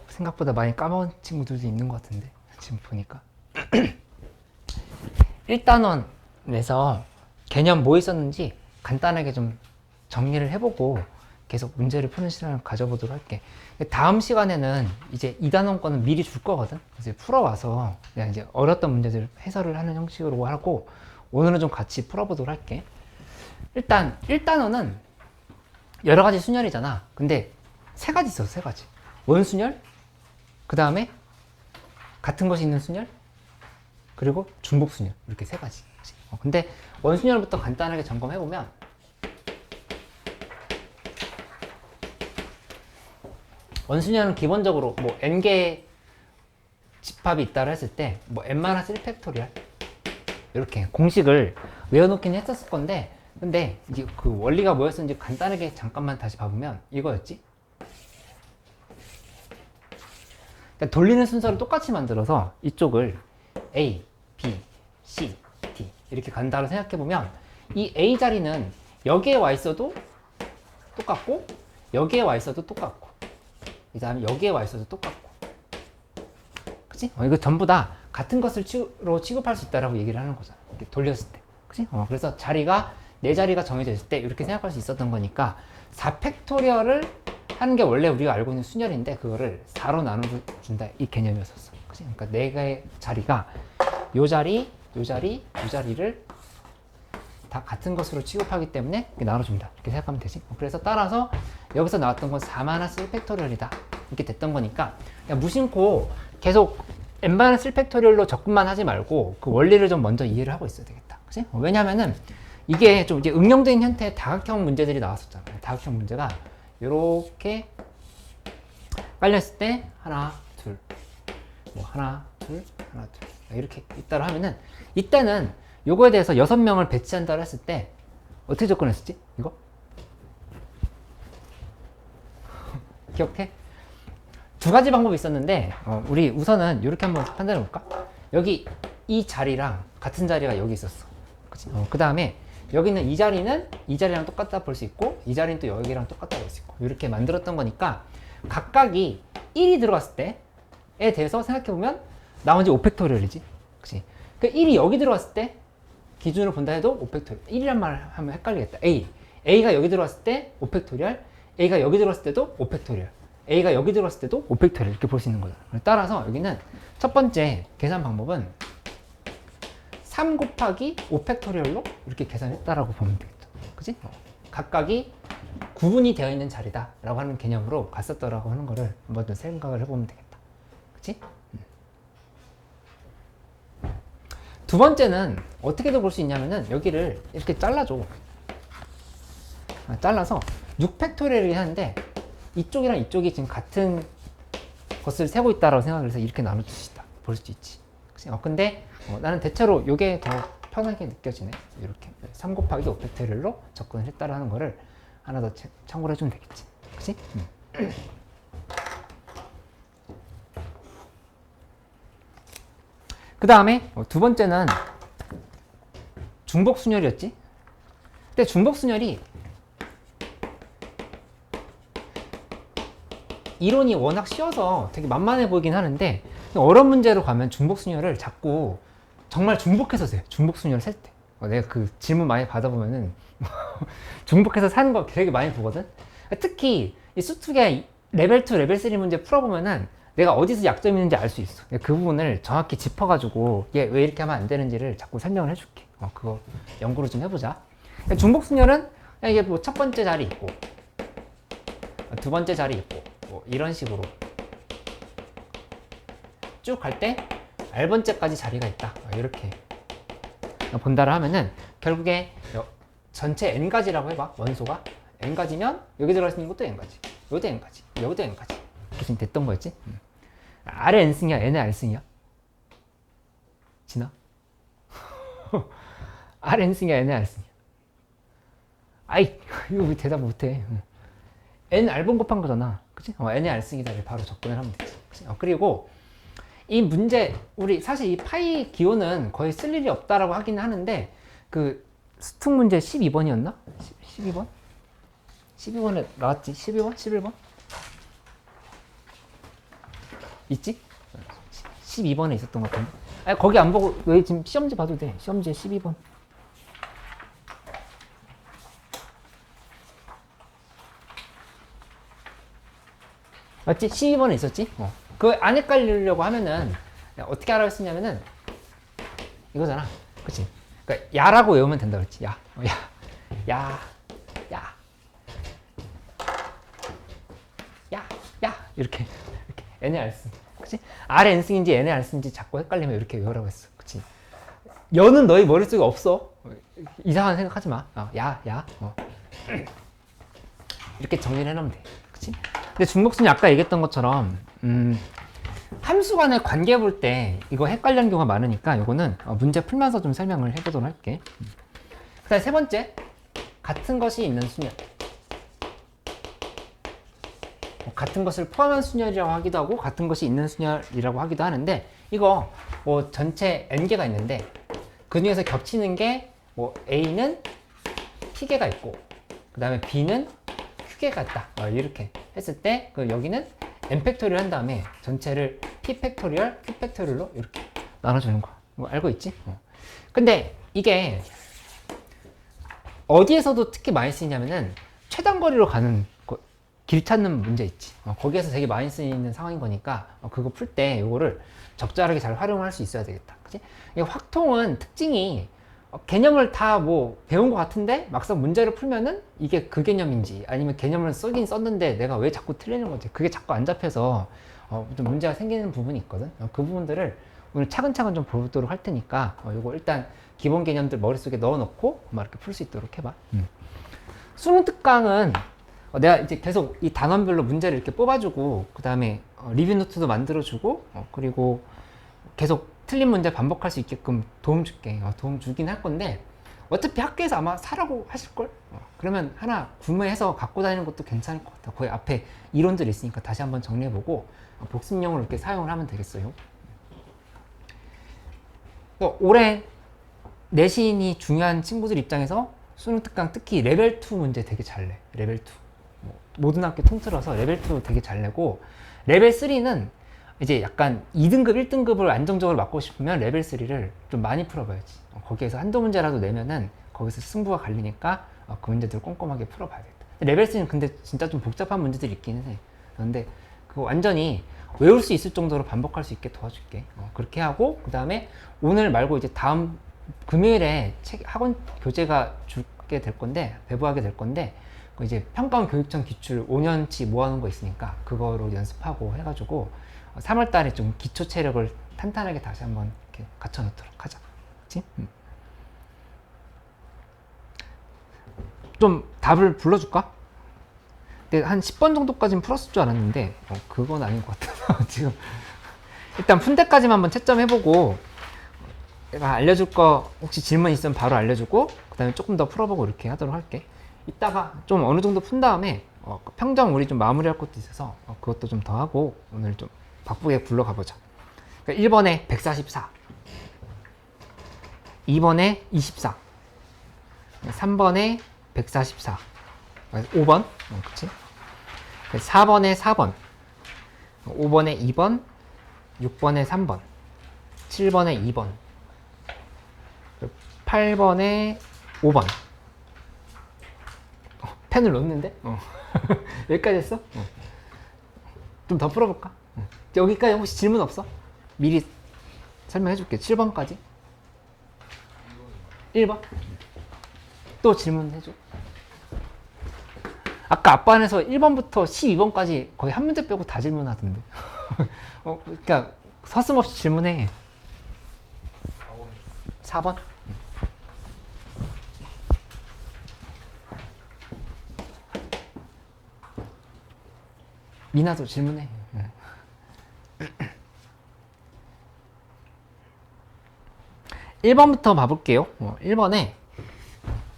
생각보다 많이 까먹은 친구들도 있는 것 같은데 지금 보니까 1단원에서 개념 뭐 있었는지 간단하게 좀 정리를 해보고 계속 문제를 푸는 시간을 가져보도록 할게. 다음 시간에는 이제 2단원 거는 미리 줄 거거든. 이제 풀어와서 그냥 이제 어렸던 문제들 해설을 하는 형식으로 하고 오늘은 좀 같이 풀어보도록 할게. 일단 1단원은 여러 가지 순열이잖아. 근데 세 가지 있어, 세 가지. 원순열, 그 다음에 같은 것이 있는 순열, 그리고 중복순열. 이렇게 세 가지. 근데 원순열부터 간단하게 점검해보면 원순열은 기본적으로 뭐 n개의 집합이 있다고 했을 때 뭐 n-1팩토리얼 이렇게 공식을 외워놓긴 했었을 건데 근데 이제 그 원리가 뭐였었는지 간단하게 잠깐만 다시 봐보면 이거였지. 그러니까 돌리는 순서를 똑같이 만들어서 이쪽을 A, B, C, D 이렇게 간다고 생각해보면 이 A 자리는 여기에 와 있어도 똑같고 여기에 와 있어도 똑같고 그 다음에 여기에 와 있어도 똑같고 그치? 이거 전부 다 같은 것으로 취급할 수 있다라고 얘기를 하는 거잖아. 이렇게 돌렸을 때. 그치? 그래서 자리가 네 자리가 정해져 있을 때 이렇게 생각할 수 있었던 거니까 4팩토리얼을 하는 게 원래 우리가 알고 있는 순열인데 그거를 4로 나눠준다 이 개념이었었어. 그치? 그러니까 네 개의 자리가 요 자리, 요 자리, 요 자리를 다 같은 것으로 취급하기 때문에 이렇게 나눠준다 이렇게 생각하면 되지. 그래서 따라서 여기서 나왔던 건 4-1팩토리얼이다 이렇게 됐던 거니까 그냥 무심코 계속 n-1팩토리얼로 접근만 하지 말고 그 원리를 좀 먼저 이해를 하고 있어야 되겠다. 그치? 왜냐면은 이게 좀 이제 응용된 형태의 다각형 문제들이 나왔었잖아요. 다각형 문제가 이렇게 깔렸을 때 하나, 둘, 뭐 하나, 둘, 하나, 둘 이렇게 있다고 하면은 이때는 요거에 대해서 6명을 배치한다고 했을 때 어떻게 접근했었지? 이거? 기억해? 두 가지 방법이 있었는데 우리 우선은 이렇게 한번 판단해 볼까? 여기 이 자리랑 같은 자리가 여기 있었어. 그치? 그 다음에 여기는 이 자리랑 똑같다 볼 수 있고 이 자리는 또 여기랑 똑같다 볼 수 있고 이렇게 만들었던 거니까 각각이 1이 들어갔을 때에 대해서 생각해보면 나머지 5팩토리얼이지. 그치? 그 1이 여기 들어갔을 때 기준으로 본다 해도 5팩토리얼 1이란 말을 하면 헷갈리겠다. A가 여기 들어갔을 때 5팩토리얼 A가 여기 들어갔을 때도 5팩토리얼 A가 여기 들어갔을 때도 5팩토리얼 이렇게 볼 수 있는 거죠. 따라서 여기는 첫 번째 계산 방법은 3 곱하기 5팩토리얼로 이렇게 계산했다라고 보면 되겠죠. 그치? 각각이 구분이 되어 있는 자리다 라고 하는 개념으로 갔었더라고 하는 거를 한번 더 생각을 해보면 되겠다. 그치? 두 번째는 어떻게도 볼 수 있냐면은 여기를 이렇게 잘라줘. 잘라서 6팩토리얼이긴 하는데 이쪽이랑 이쪽이 지금 같은 것을 세고 있다라고 생각을 해서 이렇게 나눠줄 수 있다. 볼 수 있지. 근데 나는 대체로 이게 더 편하게 느껴지네. 이렇게 3 곱하기 5팩토리얼로 접근을 했다라는 거를 하나 더 참고를 해주면 되겠지. 그치? 그 다음에 두 번째는 중복순열이었지. 근데 중복순열이 이론이 워낙 쉬워서 되게 만만해 보이긴 하는데 어려운 문제로 가면 중복순열을 자꾸 정말 중복해서 세. 중복순열을 셀 때. 내가 그 질문 많이 받아보면은 중복해서 사는 거 되게 많이 보거든. 특히 이 수특의 레벨 2, 레벨 3 문제 풀어보면은 내가 어디서 약점이 있는지 알 수 있어. 그 부분을 정확히 짚어가지고 얘 왜 이렇게 하면 안 되는지를 자꾸 설명을 해줄게. 그거 연구를 좀 해보자. 중복순열은 이게 뭐 첫 번째 자리 있고 두 번째 자리 있고 뭐 이런 식으로 쭉 갈 때 R번째까지 자리가 있다. 이렇게 본다를 하면은 결국에 전체 N가지라고 해봐. 원소가 N가지면 여기 들어가 있는 것도 N가지, 여기도 N가지, 여기도 N가지 이렇게 됐던 거였지. R의 N승이야, N의 R승이야? 지나? R N승이야, N의 R승이야? 아이, 이거 왜 대답 못해? N R번 곱한 거잖아. 그치? N의 R승이다. 바로 접근을 하면 되지. 그리고 이 문제, 우리 사실 이 파이 기호는 거의 쓸 일이 없다라고 하긴 하는데, 그 수특 문제 12번이었나? 12번? 12번에 나왔지? 12번? 11번? 있지? 12번에 있었던 것 같은데. 아니, 거기 안 보고 왜 지금 시험지 봐도 돼. 시험지에 12번. 맞지? 12번에 있었지? 그 안 헷갈리려고 하면은 어떻게 하라고 했었냐면은 이거잖아. 그치? 그러니까 야라고 외우면 된다 그랬지. 야. 야. 야. 야. 야. 이렇게 n의 R승. 그치? R n승인지 n의 R승인지 자꾸 헷갈리면 이렇게 외우라고 했어. 그치? 여는 너희 머릿속에 없어. 이상한 생각하지 마. 야. 이렇게 정리를 해놓으면 돼. 그치? 근데 중복순위 아까 얘기했던 것처럼 함수 간의 관계 볼 때 이거 헷갈리는 경우가 많으니까 이거는 문제 풀면서 좀 설명을 해보도록 할게. 그 다음에 세 번째, 같은 것이 있는 수열. 같은 것을 포함한 수열이라고 하기도 하고 같은 것이 있는 수열이라고 하기도 하는데 이거 뭐 전체 n개가 있는데 그 중에서 겹치는 게 뭐 a는 t개가 있고 그 다음에 b는 q개가 있다. 이렇게 했을 때 그 여기는 n 팩토리얼 한 다음에 전체를 p 팩토리얼, q 팩토리얼로 이렇게 나눠주는 거. 뭐 알고 있지? 근데 이게 어디에서도 특히 많이 쓰이냐면은 최단거리로 가는 길 찾는 문제 있지. 거기에서 되게 많이 쓰이는 상황인 거니까 그거 풀 때 이거를 적절하게 잘 활용할 수 있어야 되겠다. 그치? 이게 확통은 특징이 개념을 다 뭐 배운 것 같은데 막상 문제를 풀면은 이게 그 개념인지 아니면 개념을 쓰긴 썼는데 내가 왜 자꾸 틀리는 건지 그게 자꾸 안 잡혀서 좀 문제가 생기는 부분이 있거든. 그 부분들을 오늘 차근차근 좀 보도록 할 테니까 이거 일단 기본 개념들 머릿속에 넣어놓고 막 이렇게 풀 수 있도록 해봐. 수능 특강은 내가 이제 계속 이 단원별로 문제를 이렇게 뽑아주고 그 다음에 리뷰 노트도 만들어주고 그리고 계속 틀린 문제 반복할 수 있게끔 도움 줄게. 도움 주긴 할 건데 어차피 학교에서 아마 사라고 하실걸? 그러면 하나 구매해서 갖고 다니는 것도 괜찮을 것 같아. 거기 앞에 이론들이 있으니까 다시 한번 정리해보고 복습용으로 이렇게 사용을 하면 되겠어요. 올해 내신이 중요한 친구들 입장에서 수능 특강 특히 레벨 2 문제 되게 잘 내. 레벨 2 모든 학교 통틀어서 레벨 2 되게 잘 내고 레벨 3는 이제 약간 2등급, 1등급을 안정적으로 맞고 싶으면 레벨 3를 좀 많이 풀어봐야지. 거기에서 한두 문제라도 내면은 거기서 승부가 갈리니까 그 문제들을 꼼꼼하게 풀어봐야겠다. 레벨 3는 근데 진짜 좀 복잡한 문제들이 있기는 해. 그런데 그거 완전히 외울 수 있을 정도로 반복할 수 있게 도와줄게. 그렇게 하고 그 다음에 오늘 말고 이제 다음 금요일에 학원 교재가 주게 될 건데 배부하게 될 건데 이제 평가원 교육청 기출 5년치 모아놓은 거 있으니까 그거로 연습하고 해가지고 3월 달에 좀 기초 체력을 탄탄하게 다시 한번 이렇게 갖춰 놓도록 하자. 그치? 좀 답을 불러줄까? 근데 한 10번 정도까지는 풀었을 줄 알았는데 그건 아닌 것 같아. 지금 일단 푼 데까지만 한번 채점해보고 내가 알려줄 거 혹시 질문 있으면 바로 알려주고 그 다음에 조금 더 풀어보고 이렇게 하도록 할게. 이따가 좀 어느 정도 푼 다음에 평정 우리 좀 마무리할 것도 있어서 그것도 좀 더 하고 오늘 좀 바쁘게 굴러가 보자. 그러니까 1번에 144, 2번에 24, 3번에 144, 5번, 그치? 4번에 4번, 5번에 2번, 6번에 3번, 7번에 2번, 8번에 5번. 펜을 놓는데? 여기까지 했어? 좀 더 풀어볼까? 여기까지 혹시 질문 없어? 미리 설명해 줄게. 7번까지. 1번. 또 질문해줘. 아까 앞반에서 1번부터 12번까지 거의 한 문제 빼고 다 질문하던데. 그러니까 서슴없이 질문해. 4번? 미나도 질문해. 1번부터 봐볼게요. 1번에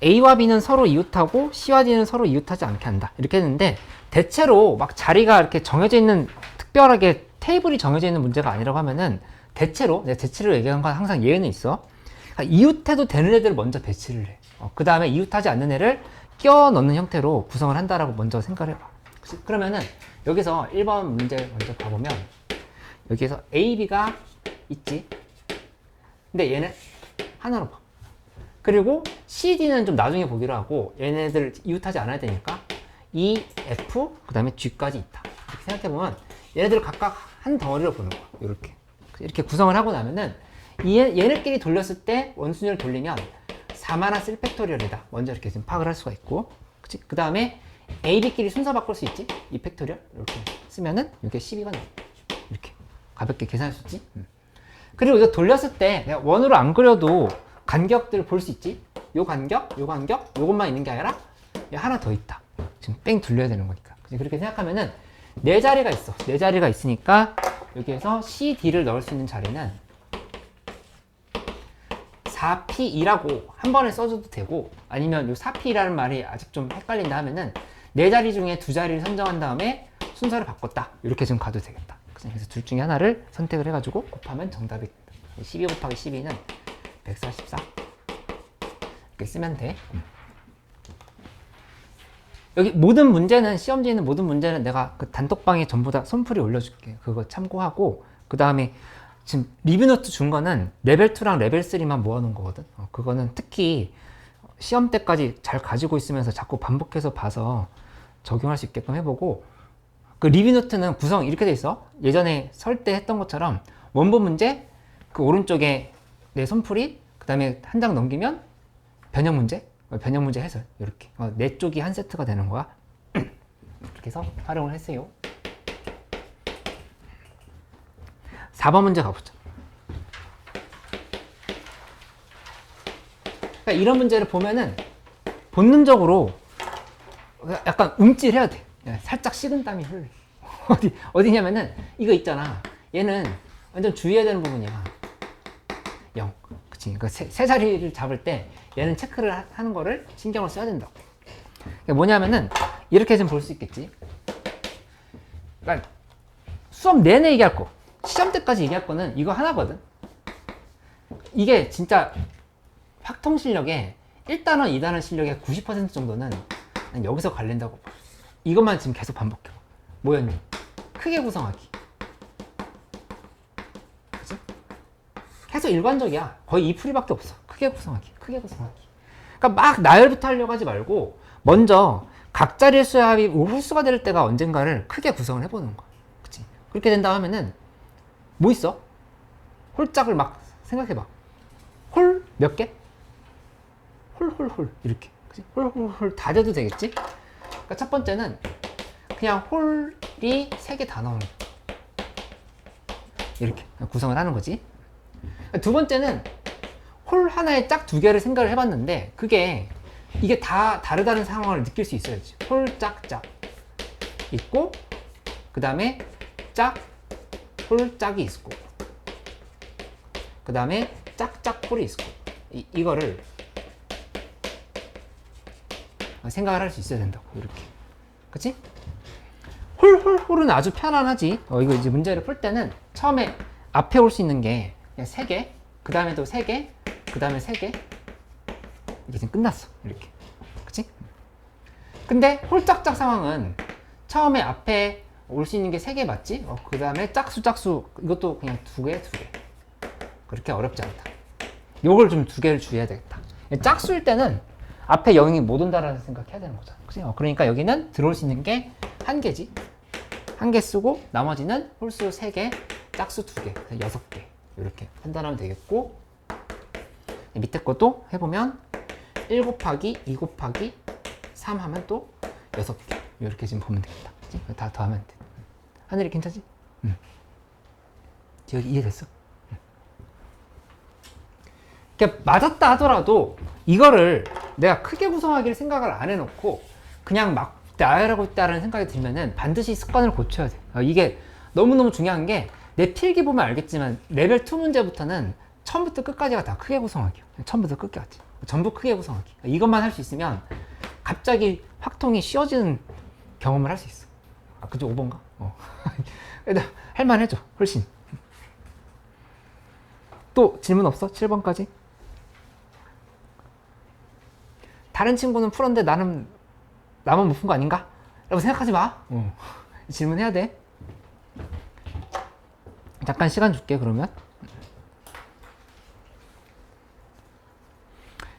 A와 B는 서로 이웃하고 C와 D는 서로 이웃하지 않게 한다. 이렇게 했는데 대체로 막 자리가 이렇게 정해져 있는 특별하게 테이블이 정해져 있는 문제가 아니라고 하면은 대체로 내가 대체로 얘기한 건 항상 예외는 있어. 그러니까 이웃해도 되는 애들을 먼저 배치를 해. 그 다음에 이웃하지 않는 애를 끼워 넣는 형태로 구성을 한다라고 먼저 생각을 해봐. 그러면은 여기서 1번 문제 먼저 가보면 여기에서 A, B가 있지. 근데 얘는 하나로 봐. 그리고 C, D는 좀 나중에 보기로 하고 얘네들 이웃하지 않아야 되니까 E, F, 그 다음에 G까지 있다. 이렇게 생각해보면 얘네들을 각각 한 덩어리로 보는 거야. 이렇게 구성을 하고 나면은 얘네끼리 돌렸을 때 원순위를 돌리면 4-1팩토리얼이다. 먼저 이렇게 지금 파악을 할 수가 있고, 그치? 그 다음에 A, B끼리 순서 바꿀 수 있지? 2팩토리얼 이렇게 쓰면은 이게 12가 나와. 이렇게 가볍게 계산할 수 있지? 그리고 이거 돌렸을 때 내가 원으로 안 그려도 간격들을 볼 수 있지? 요 간격, 요것만 있는 게 아니라 하나 더 있다. 지금 뺑 돌려야 되는 거니까. 그렇게 생각하면은 네 자리가 있어. 네 자리가 있으니까 여기에서 C, D를 넣을 수 있는 자리는 4P2라고 한 번에 써줘도 되고, 아니면 요 4P라는 말이 아직 좀 헷갈린다 하면은 네 자리 중에 두 자리를 선정한 다음에 순서를 바꿨다. 이렇게 좀 가도 되겠다. 그래서 둘 중에 하나를 선택을 해가지고 곱하면 정답이 된다. 12 곱하기 12는 144. 이렇게 쓰면 돼. 여기 모든 문제는, 시험지에 있는 모든 문제는 내가 그 단톡방에 전부 다 손풀이 올려줄게. 그거 참고하고, 그 다음에 지금 리뷰노트 준 거는 레벨 2랑 레벨 3만 모아놓은 거거든. 그거는 특히 시험 때까지 잘 가지고 있으면서 자꾸 반복해서 봐서 적용할 수 있게끔 해보고, 그 리뷰노트는 구성 이렇게 돼 있어. 예전에 설 때 했던 것처럼 원본 문제, 그 오른쪽에 내 손풀이, 그 다음에 한 장 넘기면 변형 문제 해설. 이렇게 네 쪽이 한 세트가 되는 거야. 이렇게 해서 활용을 했어요. 4번 문제 가보자. 그러니까 이런 문제를 보면은 본능적으로 약간 움찔해야 돼. 살짝 식은땀이 흘러. 어디냐면은 이거 있잖아. 얘는 완전 주의해야 되는 부분이야. 0. 그치. 그러니까 세 자리를 잡을 때 얘는 체크를 하는 거를 신경을 써야 된다고. 그러니까 뭐냐면은 이렇게 좀 볼 수 있겠지. 그러니까 수업 내내 얘기할 거, 시험 때까지 얘기할 거는 이거 하나거든. 이게 진짜 확통 실력의 1단원, 2단원 실력의 90% 정도는 난 여기서 갈린다고 봐. 이것만 지금 계속 반복해. 뭐였니? 크게 구성하기. 그치? 계속 일관적이야. 거의 이 풀이밖에 없어. 크게 구성하기. 그러니까 막 나열부터 하려고 하지 말고 먼저 각 자리의 수합이 홀수가 될 때가 언젠가를 크게 구성을 해보는 거야. 그치? 그렇게 된다 하면은 뭐 있어? 홀짝을 막 생각해봐. 홀 몇 개? 홀 이렇게. 그치? 홀 다 돼도 되겠지? 그러니까 첫 번째는 그냥 홀이 3개 다 나오는 거야. 이렇게 구성을 하는 거지. 두 번째는 홀 하나에 짝 2개를 생각을 해봤는데 이게 다 다르다는 상황을 느낄 수 있어야지. 홀, 짝 있고, 그 다음에 홀, 짝이 있고, 그 다음에 짝, 홀이 있고, 이거를 생각을 할 수 있어야 된다고. 이렇게. 그치? 홀은 아주 편안하지. 이거 이제 문제를 풀 때는 처음에 앞에 올 수 있는 게 그냥 3개, 그 다음에 또 3개, 그 다음에 3개. 이게 지금 끝났어. 이렇게. 그치? 근데 홀짝짝 상황은 처음에 앞에 올 수 있는 게 3개 맞지? 그 다음에 짝수. 이것도 그냥 2개. 그렇게 어렵지 않다. 요걸 좀 2개를 주의해야 되겠다. 짝수일 때는 앞에 0이 못 온다라는 생각해야 되는 거잖아. 그치? 그러니까 여기는 들어올 수 있는 게 1개지. 1개 쓰고 나머지는 홀수 3개, 짝수 2개, 6개. 이렇게 판단하면 되겠고, 밑에 것도 해보면 1 곱하기 2 곱하기 3 하면 또 6개. 이렇게 지금 보면 되겠다. 그치? 다 더하면 돼. 하늘이 괜찮지? 여기 이해됐어? 그러니까 맞았다 하더라도 이거를 내가 크게 구성하기를 생각을 안 해놓고 그냥 막 나열하고 있다는 생각이 들면은 반드시 습관을 고쳐야 돼. 이게 너무너무 중요한 게 내 필기 보면 알겠지만 레벨 2 문제부터는 처음부터 끝까지가 다 크게 구성하기야. 처음부터 끝까지. 전부 크게 구성하기. 이것만 할 수 있으면 갑자기 확통이 쉬워지는 경험을 할 수 있어. 그죠? 5번가? 그래도 할만해져. 훨씬. 또 질문 없어? 7번까지? 다른 친구는 풀었는데 나만 못 푼 거 아닌가? 라고 생각하지 마. 질문해야 돼. 잠깐 시간 줄게 그러면.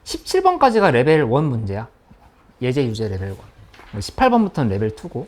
17번까지가 레벨 1 문제야. 예제 유제 레벨 1. 18번부터는 레벨 2고.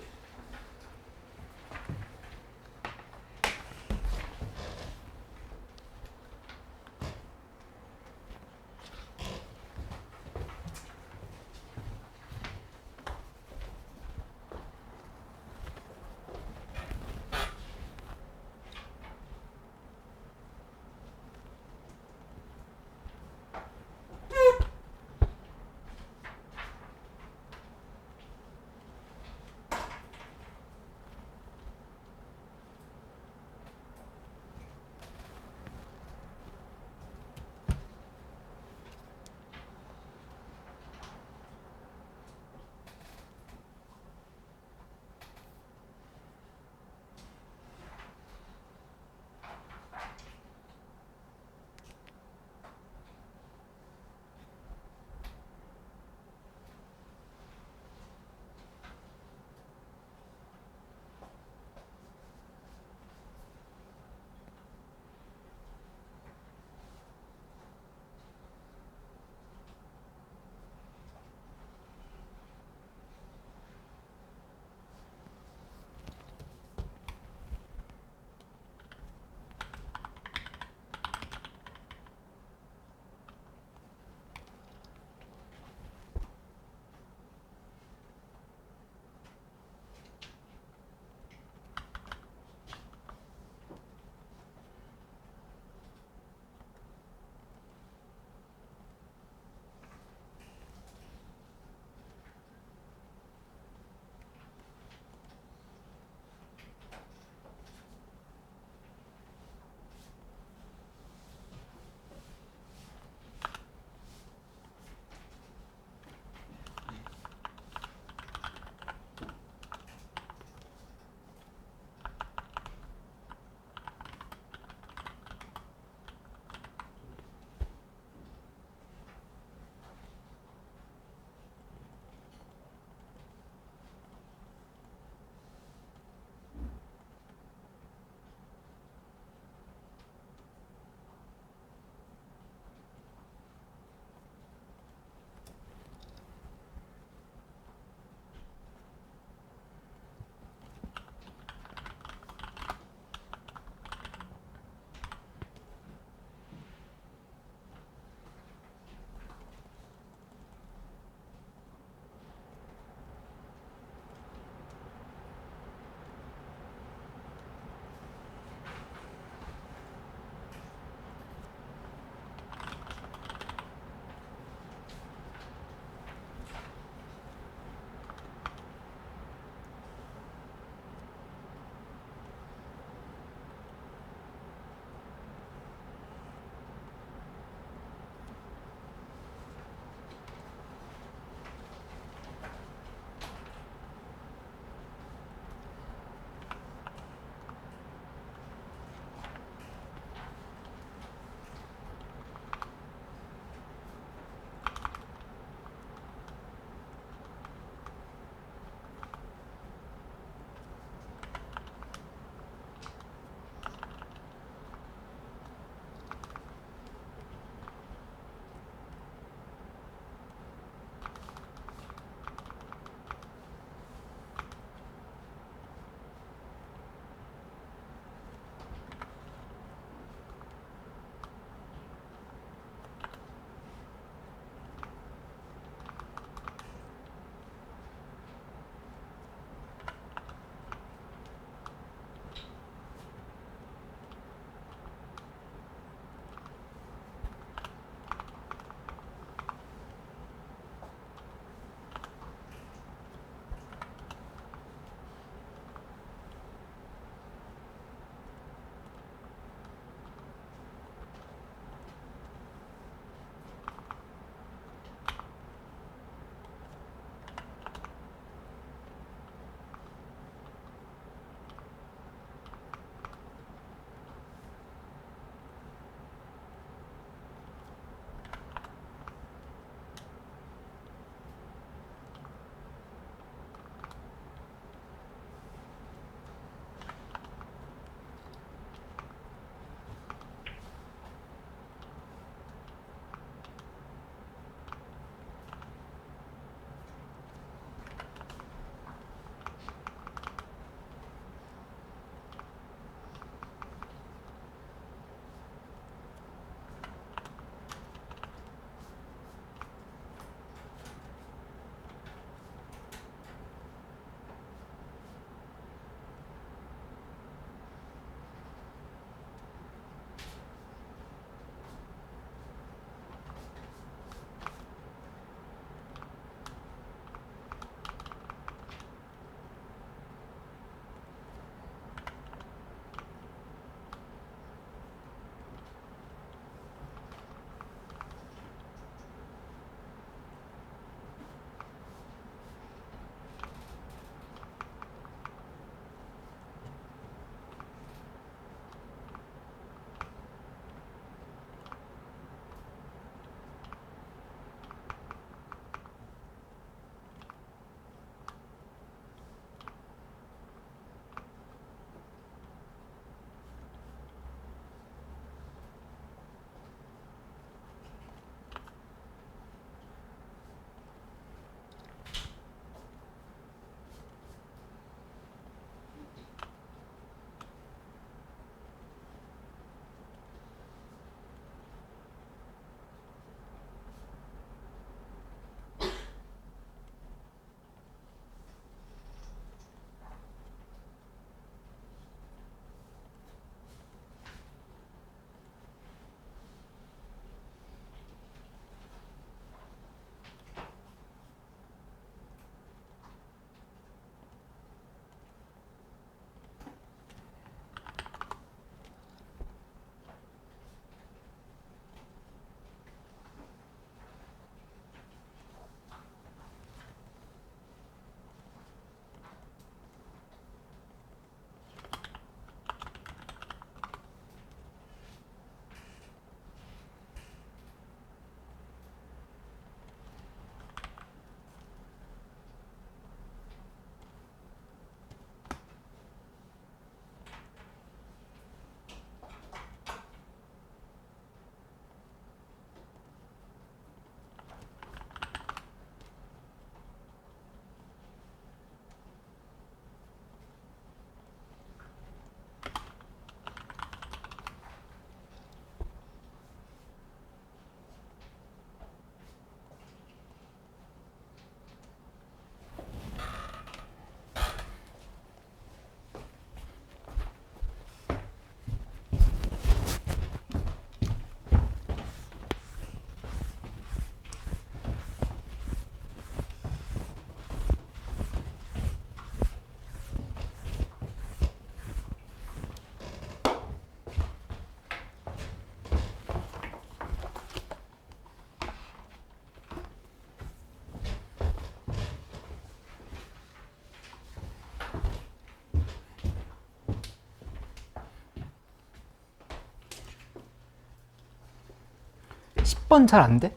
10번 잘 안 돼?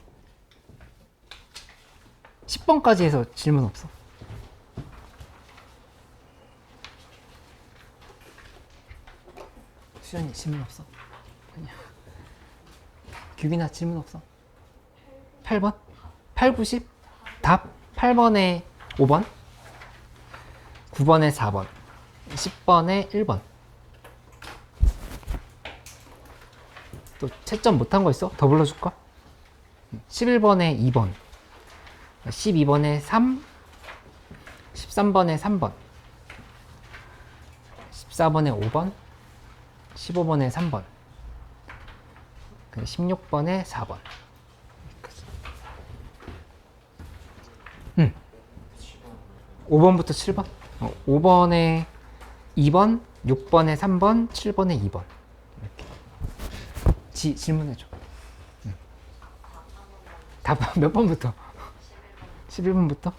10번까지 해서 질문 없어. 수연이 질문 없어? 아니야. 규빈아 질문 없어? 8번? 8, 90? 답 8번에 5번, 9번에 4번, 10번에 1번. 또 채점 못한 거 있어? 더 불러줄까? 11번에 2번, 12번에 3, 13번에 3번, 14번에 5번, 15번에 3번, 16번에 4번. 5번부터 7번? 5번에 2번, 6번에 3번, 7번에 2번. 이렇게. 질문해줘. 답 몇 번부터? 11번부터?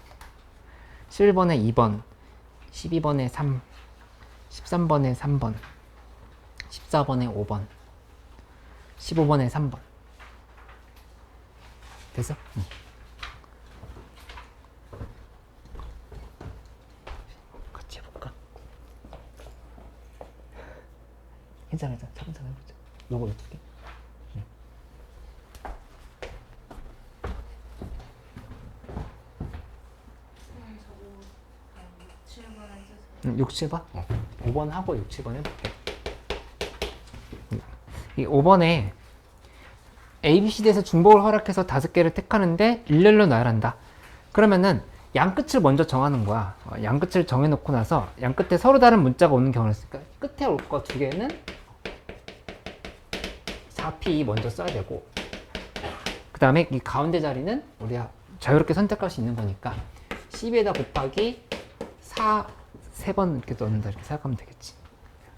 11번에 2번, 12번에 3, 13번에 3번, 14번에 5번, 15번에 3번. 됐어? 응. 같이 해볼까? 괜찮아. 차근차근 해보자. 요거 12개. 응. 6, 7번? 5번 하고 6, 7번 해볼게. 이 5번에 ABCD에서 중복을 허락해서 5개를 택하는데 일렬로 나열한다. 그러면은 양끝을 먼저 정하는 거야. 양끝을 정해놓고 나서 양끝에 서로 다른 문자가 오는 경우를 쓰니까 끝에 올 거 2개는 4P 먼저 써야 되고, 그 다음에 이 가운데 자리는 우리가 자유롭게 선택할 수 있는 거니까 12에다 곱하기 4, 3번 이렇게 넣는다 이렇게 생각하면 되겠지.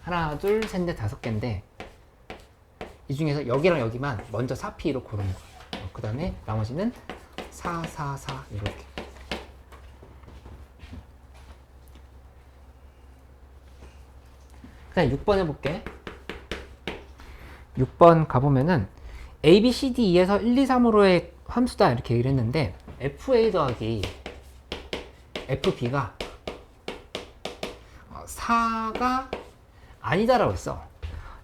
하나, 둘, 셋, 넷, 5개인데 이 중에서 여기랑 여기만 먼저 4P로 고르는 거야. 그 다음에 나머지는 4, 4, 4 이렇게. 그 다음에 6번 해볼게. 6번 가보면은 A, B, C, D, E에서 1, 2, 3으로의 함수다 이렇게 얘기를 했는데 FA 더하기 FB가 4가 아니다라고 했어.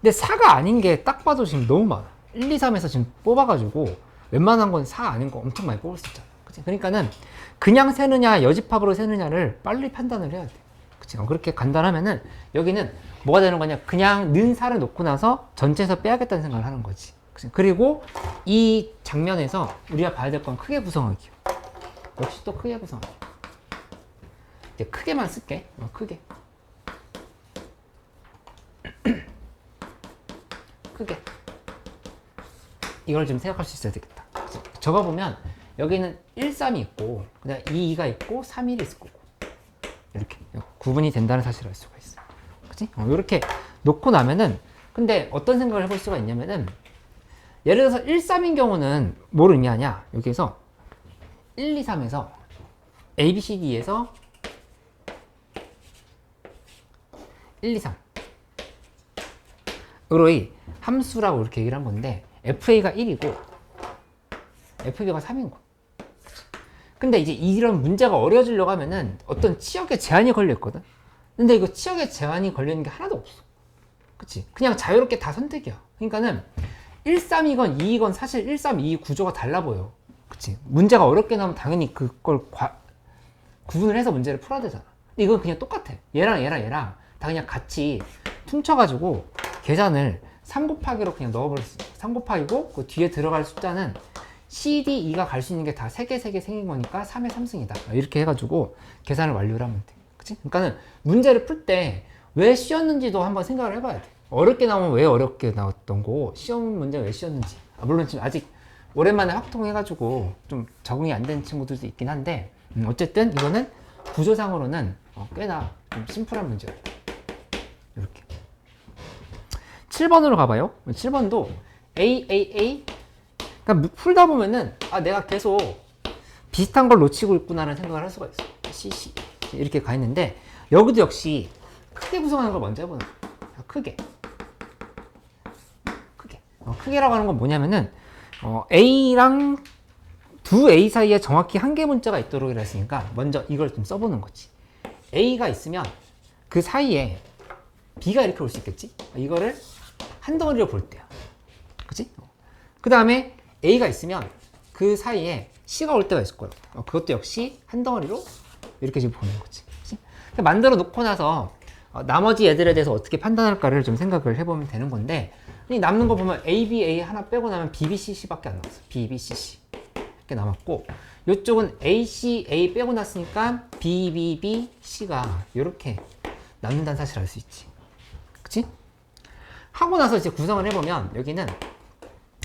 근데 4가 아닌 게 딱 봐도 지금 너무 많아. 1, 2, 3에서 지금 뽑아가지고 웬만한 건 4 아닌 거 엄청 많이 뽑을 수 있잖아. 그치? 그러니까는 그냥 세느냐 여집합으로 세느냐를 빨리 판단을 해야 돼. 그치? 그렇게 간단하면은 여기는 뭐가 되는 거냐? 그냥 는 4를 놓고 나서 전체에서 빼야겠다는 생각을 하는 거지. 그치? 그리고 이 장면에서 우리가 봐야 될 건 크게 구성하기요. 역시 또 크게 구성하기. 이제 크게만 쓸게. 크게. 크게. 이걸 좀 생각할 수 있어야 되겠다. 적어보면 여기는 1, 3이 있고 그다음 2, 2가 있고 3, 1이 있을 거고 이렇게 구분이 된다는 사실을 알 수가 있어. 그치? 이렇게 놓고 나면은 근데 어떤 생각을 해볼 수가 있냐면은 예를 들어서 1, 3인 경우는 뭘 의미하냐? 여기에서 1, 2, 3에서 A, B, C, D에서 1, 2, 3 으로의 함수라고 이렇게 얘기를 한 건데 FA가 1이고 FB가 3인 거야. 근데 이제 이런 문제가 어려워지려고 하면은 어떤 치역에 제한이 걸려 있거든. 근데 이거 치역에 제한이 걸려 있는 게 하나도 없어. 그치? 그냥 자유롭게 다 선택이야. 그러니까는 1, 3이건 2이건 사실 1, 3, 2 구조가 달라 보여. 그치? 문제가 어렵게 나오면 당연히 그걸 구분을 해서 문제를 풀어야 되잖아. 근데 이건 그냥 똑같아. 얘랑 다 그냥 같이 퉁쳐가지고 계산을 3 곱하기로 그냥 넣어버렸어. 3 곱하기고 그 뒤에 들어갈 숫자는 C, D, E가 갈 수 있는 게 다 3개 생긴 거니까 3의 3승이다. 이렇게 해가지고 계산을 완료를 하면 돼. 그치? 그러니까는 문제를 풀 때 왜 쉬웠는지도 한번 생각을 해봐야 돼. 어렵게 나오면 왜 어렵게 나왔던 거고 시험 문제 왜 쉬웠는지. 물론 지금 아직 오랜만에 확통해가지고 좀 적응이 안 된 친구들도 있긴 한데 어쨌든 이거는 구조상으로는 꽤나 좀 심플한 문제였다. 이렇게. 7번으로 가봐요. 7번도 A. 그러니까 풀다 보면은 내가 계속 비슷한 걸 놓치고 있구나라는 생각을 할 수가 있어. C 이렇게 가 있는데 여기도 역시 크게 구성하는 걸 먼저 해보는 거야. 크게. 크게라고 하는 건 뭐냐면은 A랑 두 A 사이에 정확히 한 개 문자가 있도록 했으니까 먼저 이걸 좀 써보는 거지. A가 있으면 그 사이에 B가 이렇게 올 수 있겠지? 이거를 한 덩어리로 볼 때야. 그치? 그 다음에 A가 있으면 그 사이에 C가 올 때가 있을 거야. 그것도 역시 한 덩어리로 이렇게 지금 보는 거지. 그치? 만들어 놓고 나서 나머지 애들에 대해서 어떻게 판단할까를 좀 생각을 해보면 되는 건데, 남는 거 보면 A, B, A 하나 빼고 나면 B, B, C, C밖에 안 남았어. B, B, C, C 이렇게 남았고, 이쪽은 A, C, A 빼고 났으니까 B, B, B, C가 이렇게 남는다는 사실을 알 수 있지. 그치? 하고 나서 이제 구성을 해보면 여기는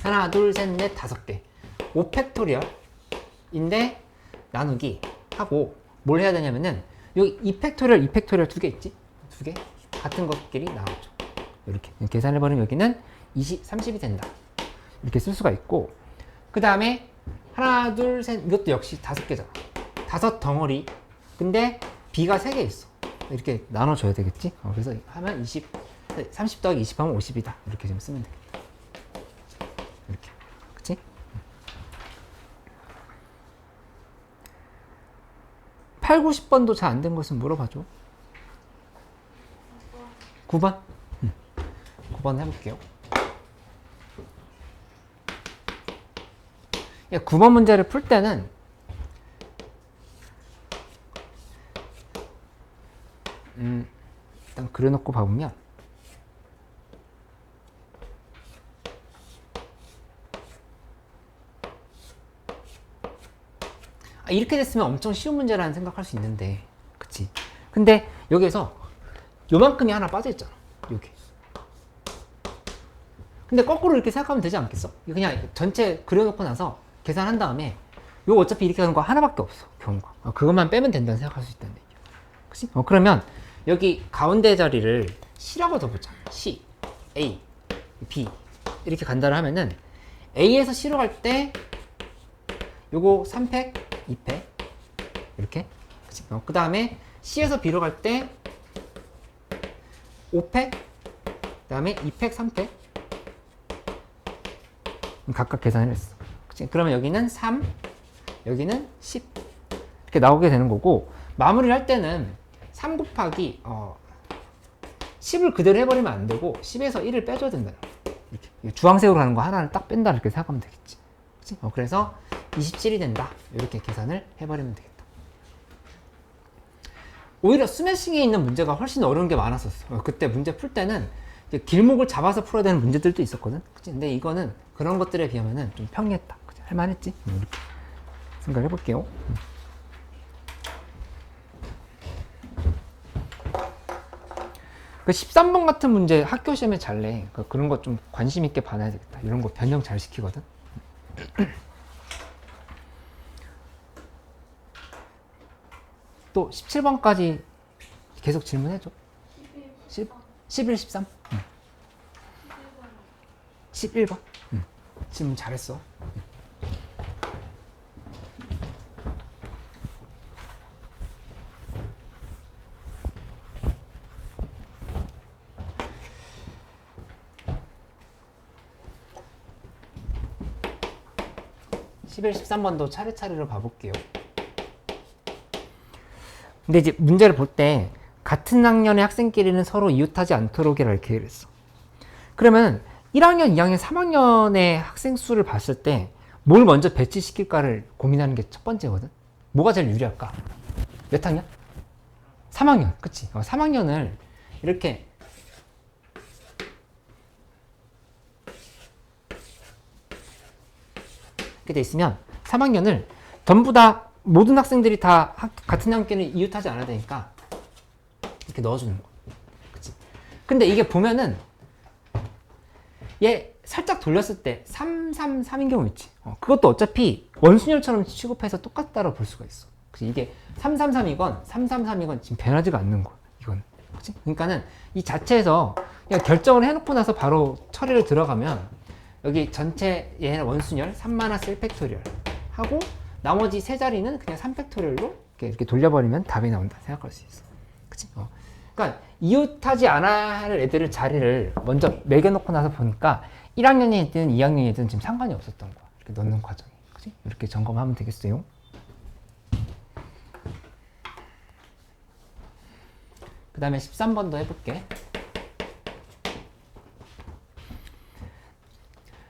하나, 둘, 셋, 넷, 다섯 개 5팩토리얼인데 나누기 하고 뭘 해야 되냐면은 여기 2팩토리얼, 2팩토리얼 두 개 있지? 두 개 같은 것끼리 나오죠. 이렇게 계산해버리면 여기는 20, 30이 된다. 이렇게 쓸 수가 있고, 그 다음에 하나, 둘, 셋, 이것도 역시 다섯 개잖아. 다섯 덩어리. 근데 B가 세 개 있어. 이렇게 나눠줘야 되겠지? 그래서 하면 30 더하기 20 하면 50이다. 이렇게 좀 쓰면 되겠다. 이렇게. 그치? 8, 90번도 잘 안 된 것은 물어봐줘. 9번? 9번 해볼게요. 9번 문제를 풀 때는 일단 그려놓고 봐보면 이렇게 됐으면 엄청 쉬운 문제라는 생각할 수 있는데, 그치? 근데 여기에서 요만큼이 하나 빠져있잖아. 여기. 근데 거꾸로 이렇게 생각하면 되지 않겠어? 그냥 전체 그려놓고 나서 계산한 다음에 이거 어차피 이렇게 하는 거 하나밖에 없어. 경우가. 그것만 빼면 된다는 생각할 수 있다는 얘기야. 그치? 그러면 여기 가운데 자리를 C라고 둬보자. C, A, B 이렇게 간다를 하면은 A에서 C로 갈 때 요거 3팩, 2팩 이렇게. 그 다음에 C에서 B로 갈 때 5팩, 그 다음에 2팩, 3팩 각각 계산을 했어. 그치? 그러면 여기는 3, 여기는 10 이렇게 나오게 되는 거고, 마무리를 할 때는 3 곱하기 10을 그대로 해버리면 안 되고 10에서 1을 빼줘야 된다. 이렇게 주황색으로 가는 거 하나를 딱 뺀다 이렇게 생각하면 되겠지. 그치? 그래서 27이 된다. 이렇게 계산을 해버리면 되겠다. 오히려 스매싱에 있는 문제가 훨씬 어려운 게 많았었어. 그때 문제 풀 때는 길목을 잡아서 풀어야 되는 문제들도 있었거든. 그치? 근데 이거는 그런 것들에 비하면 좀 평이했다. 그치? 할만했지? 이렇게 생각해 볼게요. 그 13번 같은 문제 학교 시험에 잘 내. 그런 거 좀 관심 있게 봐야 되겠다. 이런 거 변형 잘 시키거든. 또 17번까지 계속 질문해줘. 11, 13? 11번. 질문 잘했어. (11, 13번도) 차례차례로 봐볼게요. 근데 이제 문제를 볼 때 같은 학년의 학생끼리는 서로 이웃하지 않도록이라 이렇게 했어. 그러면 1학년, 2학년, 3학년의 학생 수를 봤을 때 뭘 먼저 배치시킬까를 고민하는 게 첫 번째거든. 뭐가 제일 유리할까? 몇 학년? 3학년. 그치? 3학년을 이렇게 돼 있으면 3학년을 전부 다 모든 학생들이 다 같은 학교는 이웃하지 않아야 되니까 이렇게 넣어주는 거. 그치? 근데 이게 보면은 얘 살짝 돌렸을 때 3, 3, 3인 경우 있지. 그것도 어차피 원순열처럼 취급해서 똑같다고 볼 수가 있어. 그치? 이게 3, 3, 3이건 3, 3, 3이건 지금 변하지가 않는 거야. 이건. 그치? 그러니까는 이 자체에서 그냥 결정을 해놓고 나서 바로 처리를 들어가면 여기 전체 얘는 원순열 3-1팩토리얼 하고 나머지 세 자리는 그냥 3팩토리얼로 이렇게 돌려버리면 답이 나온다 생각할 수 있어. 그치? 그러니까 이웃하지 않아야 할 애들을 자리를 먼저 매겨놓고 나서 보니까 1학년이든 2학년이든 지금 상관이 없었던 거야. 이렇게 넣는 과정이. 그치? 이렇게 점검하면 되겠어요. 그 다음에 13번도 해볼게.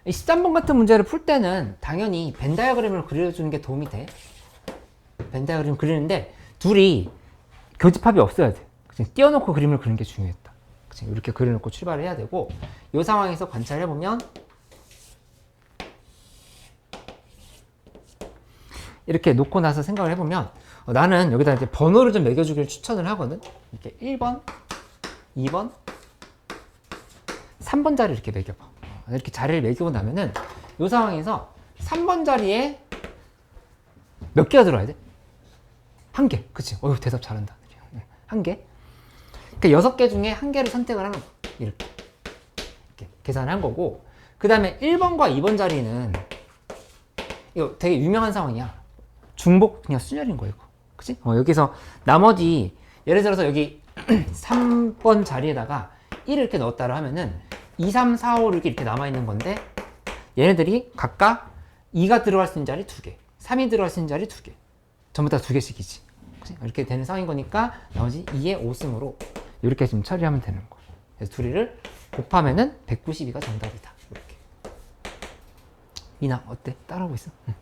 이 13번 같은 문제를 풀 때는 당연히 벤 다이어그램을 그려주는 게 도움이 돼. 벤 다이어그램 그리는데 둘이 교집합이 없어야 돼. 그치? 띄워놓고 그림을 그리는 게 중요했다. 그치? 이렇게 그려놓고 출발을 해야 되고, 이 상황에서 관찰해보면 이렇게 놓고 나서 생각을 해보면 나는 여기다 이제 번호를 좀 매겨주기를 추천을 하거든. 이렇게 1번, 2번, 3번 자리 이렇게 매겨봐. 이렇게 자리를 매기고 나면은 이 상황에서 3번 자리에 몇 개가 들어야 돼? 한 개. 그치? 어휴, 대답 잘한다. 한 개. 그러니까 6개 중에 한 개를 선택을 하는 거야. 이렇게 계산한 거고, 그 다음에 1번과 2번 자리는 이거 되게 유명한 상황이야. 중복 그냥 순열인 거야, 이거. 그치? 여기서 나머지, 예를 들어서 여기 3번 자리에다가 1을 이렇게 넣었다고 하면은 2, 3, 4, 5 이렇게 남아있는 건데, 얘네들이 각각 2가 들어갈 수 있는 자리 2개, 3이 들어갈 수 있는 자리 2개, 전부 다 2개씩이지. 그치? 이렇게 되는 상황인 거니까 나머지 2의 5승으로 이렇게 지금 처리하면 되는 거야. 그래서 둘이를 곱하면은 192가 정답이다. 이렇게. 미나 어때? 따라하고 있어? 응.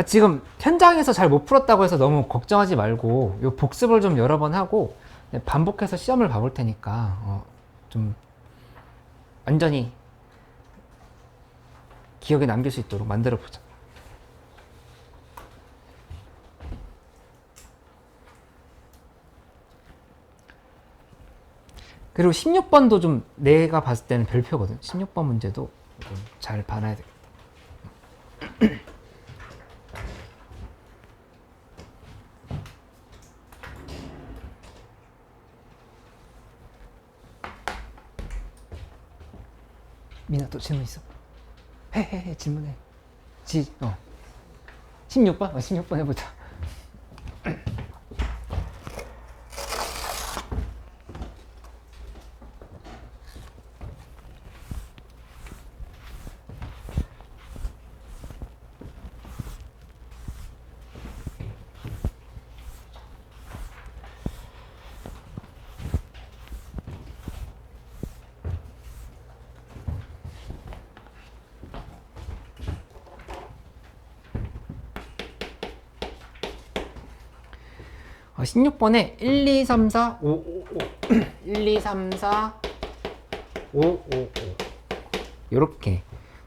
지금 현장에서 잘 못 풀었다고 해서 너무 걱정하지 말고 요 복습을 좀 여러 번 하고 반복해서 시험을 봐볼 테니까 좀 완전히 기억에 남길 수 있도록 만들어 보자. 그리고 16번도 좀 내가 봤을 때는 별표거든. 16번 문제도 좀 잘 봐놔야 되겠다. 미나 또 질문 있어? 해 질문해. 16번? 16번 해보자. 어, 16번에 1, 2, 3, 4, 5, 5, 5 1, 2, 3, 4, 5, 5, 5 이렇게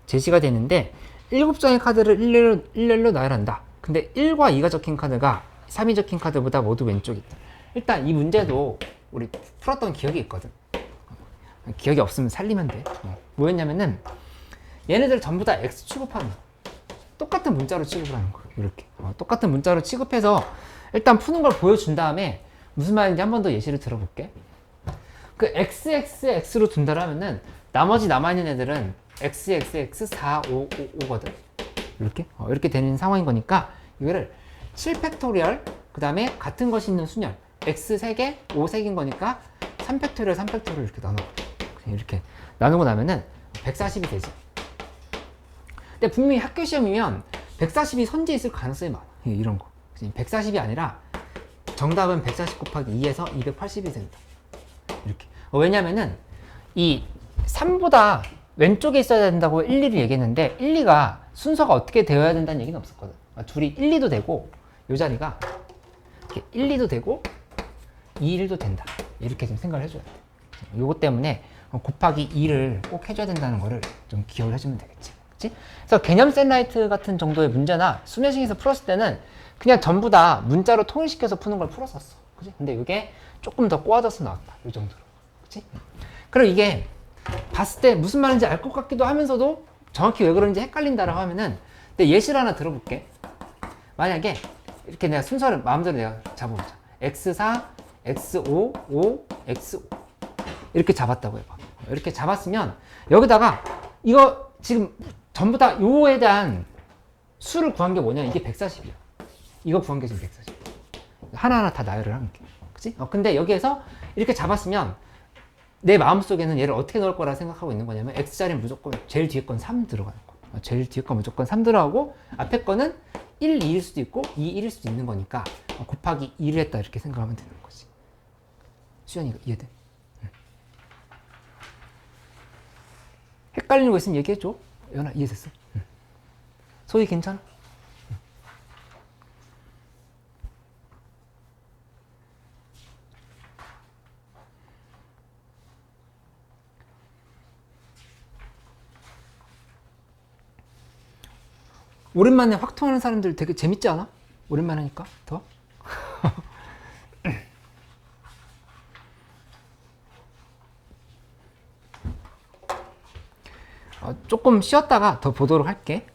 제시가 되는데 7장의 카드를 일렬로 나열한다. 근데 1과 2가 적힌 카드가 3이 적힌 카드보다 모두 왼쪽에 있다. 일단 이 문제도 우리 풀었던 기억이 있거든. 기억이 없으면 살리면 돼. 뭐였냐면은 얘네들 전부 다 X 취급하는 거. 똑같은 문자로 취급을 하는 거예요. 이렇게 똑같은 문자로 취급해서 일단 푸는 걸 보여준 다음에 무슨 말인지 한 번 더 예시를 들어볼게. 그 XXX로 둔다 하면은 나머지 남아있는 애들은 XXX 4, 5, 5거든. 이렇게 되는 상황인 거니까 이거를 7팩토리얼 그 다음에 같은 것이 있는 순열 X 3개, 5 3개인 거니까 3팩토리얼, 3팩토리얼 이렇게 나눠. 이렇게 나누고 나면은 140이 되지. 근데 분명히 학교 시험이면 140이 선지에 있을 가능성이 많아. 이런 거. 140이 아니라 정답은 140 곱하기 2에서 280이 된다. 이렇게. 왜냐면은 이 3보다 왼쪽에 있어야 된다고 1, 2를 얘기했는데 1, 2가 순서가 어떻게 되어야 된다는 얘기는 없었거든. 둘이 1, 2도 되고 이 자리가 이렇게 1, 2도 되고 2, 1도 된다. 이렇게 좀 생각을 해줘야 돼. 요거 때문에 곱하기 2를 꼭 해줘야 된다는 거를 좀 기억을 해주면 되겠지. 그치? 그래서 개념 샌라이트 같은 정도의 문제나 수내식에서 풀었을 때는 그냥 전부 다 문자로 통일시켜서 푸는 걸 풀었었어. 그치? 근데 이게 조금 더 꼬아져서 나왔다. 이 정도로. 그치? 그리고 이게 봤을 때 무슨 말인지 알 것 같기도 하면서도 정확히 왜 그런지 헷갈린다라고 하면은 내 예시를 하나 들어볼게. 만약에 이렇게 내가 순서를 마음대로 내가 잡아보자. X4, X5, 5, X5 이렇게 잡았다고 해봐. 이렇게 잡았으면 여기다가 이거 지금 전부 다 요에 대한 수를 구한 게 뭐냐? 이게 140이야. 이거 구한 게 지금 140. 하나하나 다 나열을 한 게. 그치? 근데 여기에서 이렇게 잡았으면 내 마음속에는 얘를 어떻게 넣을 거라 생각하고 있는 거냐면 x자리는 무조건 제일 뒤에 건 3 들어가는 거. 제일 뒤에 건 무조건 3 들어가고 앞에 거는 1, 2일 수도 있고 2, 1일 수도 있는 거니까 곱하기 2를 했다 이렇게 생각하면 되는 거지. 수연이가 이해돼? 헷갈리는 거 있으면 얘기해줘. 연아 이해됐어? 소희 괜찮아? 오랜만에 확통하는 사람들 되게 재밌지 않아? 오랜만에 하니까 더? 조금 쉬었다가 더 보도록 할게.